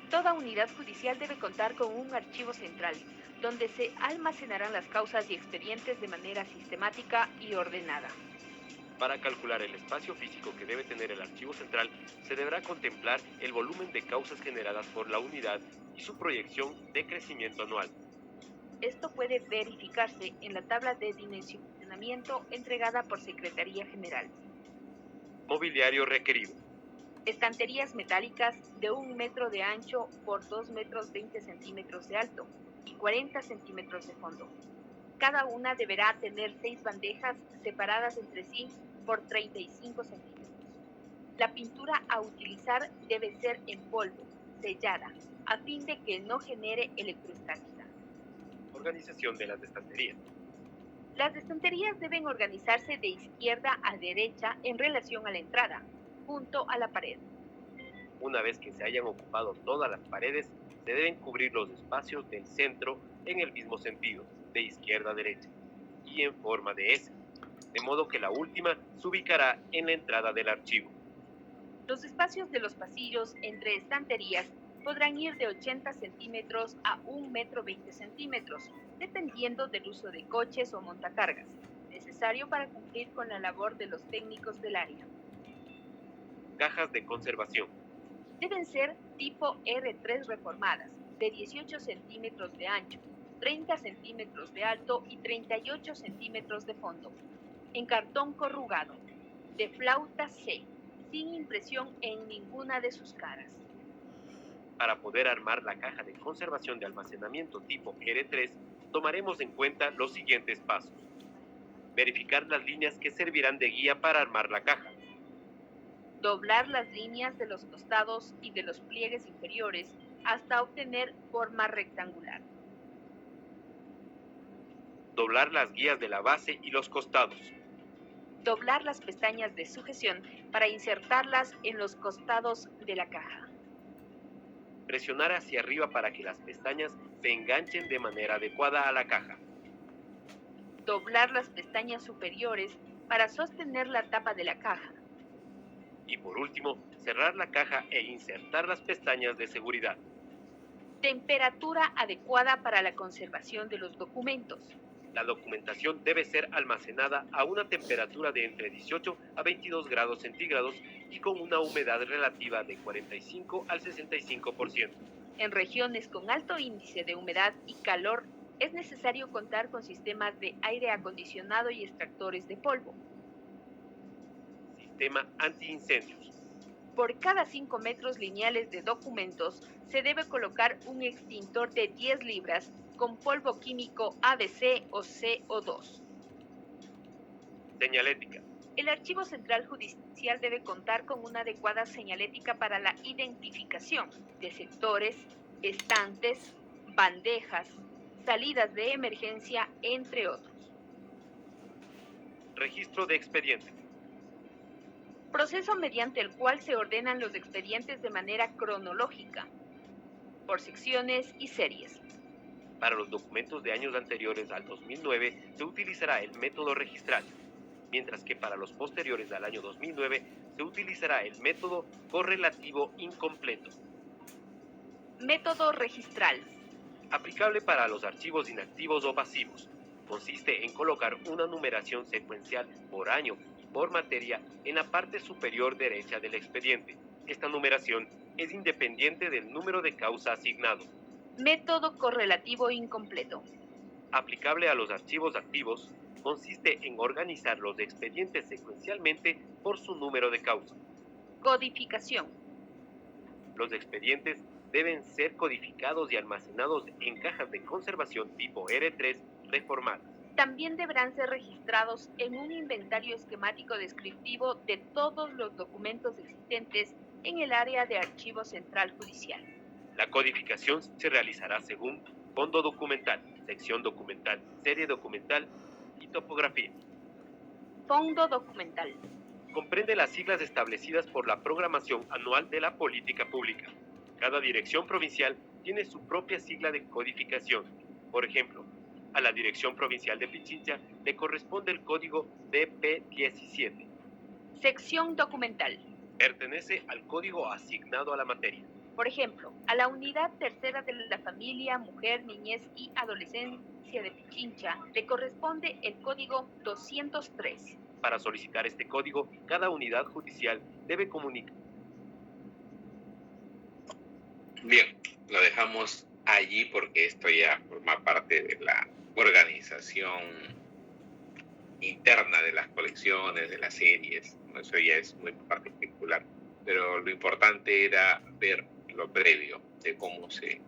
Toda unidad judicial debe contar con un archivo central, donde se almacenarán las causas y expedientes de manera sistemática y ordenada. Para calcular el espacio físico que debe tener el archivo central, se deberá contemplar el volumen de causas generadas por la unidad y su proyección de crecimiento anual. Esto puede verificarse en la tabla de dimensionamiento entregada por Secretaría General. Mobiliario requerido. Estanterías metálicas de 1 metro de ancho por 2 metros 20 centímetros de alto y 40 centímetros de fondo. Cada una deberá tener 6 bandejas separadas entre sí por 35 centímetros. La pintura a utilizar debe ser en polvo, sellada, a fin de que no genere electroestática. Organización de las estanterías. Las estanterías deben organizarse de izquierda a derecha en relación a la entrada, junto a la pared. Una vez que se hayan ocupado todas las paredes, se deben cubrir los espacios del centro en el mismo sentido, de izquierda a derecha, y en forma de S, de modo que la última se ubicará en la entrada del archivo. Los espacios de los pasillos entre estanterías podrán ir de 80 centímetros a 1 metro 20 centímetros, dependiendo del uso de coches o montacargas, necesario para cumplir con la labor de los técnicos del área. Cajas de conservación. Deben ser tipo R3 reformadas, de 18 centímetros de ancho, 30 centímetros de alto y 38 centímetros de fondo, en cartón corrugado, de flauta C, sin impresión en ninguna de sus caras. Para poder armar la caja de conservación de almacenamiento tipo R3, tomaremos en cuenta los siguientes pasos. Verificar las líneas que servirán de guía para armar la caja. Doblar las líneas de los costados y de los pliegues inferiores hasta obtener forma rectangular. Doblar las guías de la base y los costados. Doblar las pestañas de sujeción para insertarlas en los costados de la caja. Presionar hacia arriba para que las pestañas se enganchen de manera adecuada a la caja. Doblar las pestañas superiores para sostener la tapa de la caja. Y por último, cerrar la caja e insertar las pestañas de seguridad. Temperatura adecuada para la conservación de los documentos. La documentación debe ser almacenada a una temperatura de entre 18 a 22 grados centígrados y con una humedad relativa de 45 al 65%. En regiones con alto índice de humedad y calor, es necesario contar con sistemas de aire acondicionado y extractores de polvo. Sistema antiincendios. Por cada 5 metros lineales de documentos, se debe colocar un extintor de 10 libras con polvo químico ABC o CO2. Señalética. El Archivo Central Judicial debe contar con una adecuada señalética para la identificación de sectores, estantes, bandejas, salidas de emergencia, entre otros. Registro de expedientes. Proceso mediante el cual se ordenan los expedientes de manera cronológica, por secciones y series. Para los documentos de años anteriores al 2009 se utilizará el método registral, mientras que para los posteriores al año 2009 se utilizará el método correlativo incompleto. Método registral. Aplicable para los archivos inactivos o pasivos. Consiste en colocar una numeración secuencial por año y por materia en la parte superior derecha del expediente. Esta numeración es independiente del número de causa asignado. Método correlativo incompleto. Aplicable a los archivos activos, consiste en organizar los expedientes secuencialmente por su número de causa. Codificación. Los expedientes deben ser codificados y almacenados en cajas de conservación tipo R3 reformadas. También deberán ser registrados en un inventario esquemático descriptivo de todos los documentos existentes en el área de Archivo Central Judicial. La codificación se realizará según fondo documental, sección documental, serie documental y topografía. Fondo documental. comprende las siglas establecidas por la programación anual de la política pública. Cada dirección provincial tiene su propia sigla de codificación. Por ejemplo, a la Dirección Provincial de Pichincha le corresponde el código DP17. Sección documental. Pertenece al código asignado a la materia. Por ejemplo, a la unidad tercera de la familia, mujer, niñez y adolescencia de Pichincha le corresponde el código 203. Para solicitar este código, cada unidad judicial debe comunicar. Bien, lo dejamos allí porque esto ya forma parte de la organización interna de las colecciones, de las series. Eso ya es muy particular. Pero lo importante era ver lo previo de cómo se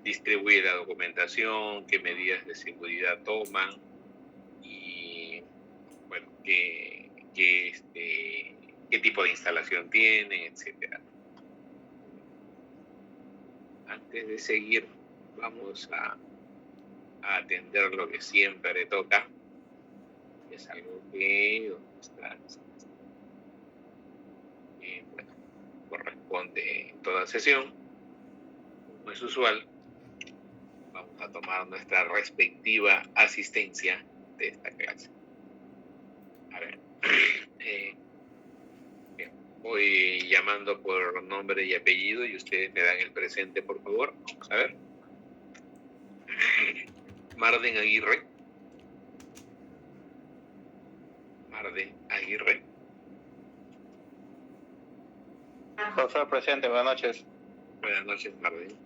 distribuye la documentación, qué medidas de seguridad toman y, bueno, qué tipo de instalación tienen, etcétera. Antes de seguir, vamos a atender lo que siempre toca. Es algo que bueno, corresponde en toda sesión. Como es usual, vamos a tomar nuestra respectiva asistencia de esta clase. A ver, voy llamando por nombre y apellido y ustedes me dan el presente, por favor. Vamos a ver. Marden Aguirre. Marden Aguirre. Profesor presente, buenas noches. Buenas noches, Marden.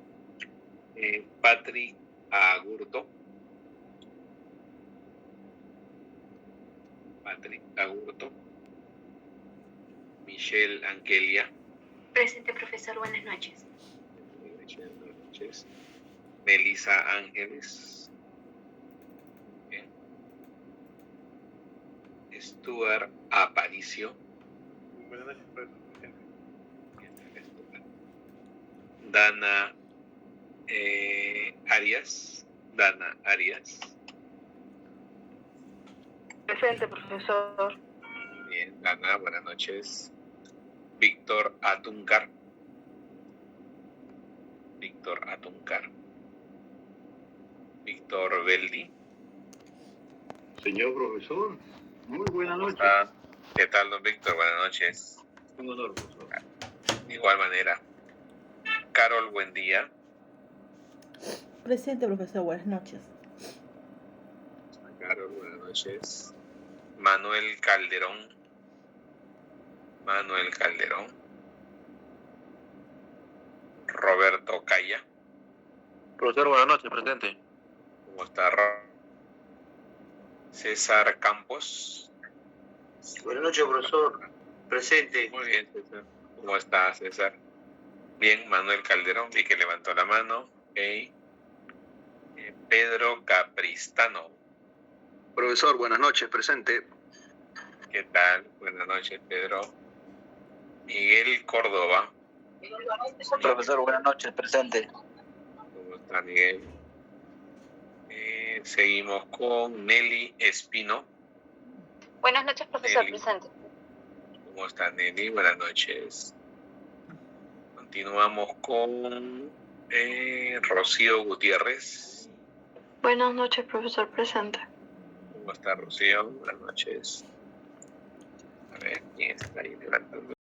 Patrick Agurto. Patrick Agurto. Michelle Angelia. Presente, profesor, buenas noches. Buenas noches. Melissa Ángeles. Bien. Stuart Aparicio. Buenas noches, profesor. Dana Arias. Dana Arias. Presente, profesor. Bien, Dana, buenas noches. Víctor Atuncar. Víctor Atuncar. Víctor Beldi. Señor profesor, muy buenas noches. ¿Qué tal, don Víctor? Buenas noches. Un honor, profesor. De igual manera. Carol, buen día. Presente, profesor, buenas noches. Carol, buenas noches. Manuel Calderón. Manuel Calderón. Roberto Calla. Profesor, buenas noches, presente. ¿Cómo está? César Campos. Buenas noches, profesor. Presente. Muy bien, César. ¿Cómo está, César? Bien, Manuel Calderón, vi que levantó la mano. Okay. Pedro Capristano. Profesor, buenas noches, presente. ¿Qué tal? Buenas noches, Pedro. Miguel Córdoba. Profesor, buenas noches, presente. ¿Cómo está, Miguel? Seguimos con Nelly Espino. Buenas noches, profesor, Nelly. presente. ¿Cómo está, Nelly? Buenas noches. Continuamos con Rocío Gutiérrez. Buenas noches, profesor, presente. ¿Cómo está, Rocío? Buenas noches. A ver, ¿quién está ahí levantando?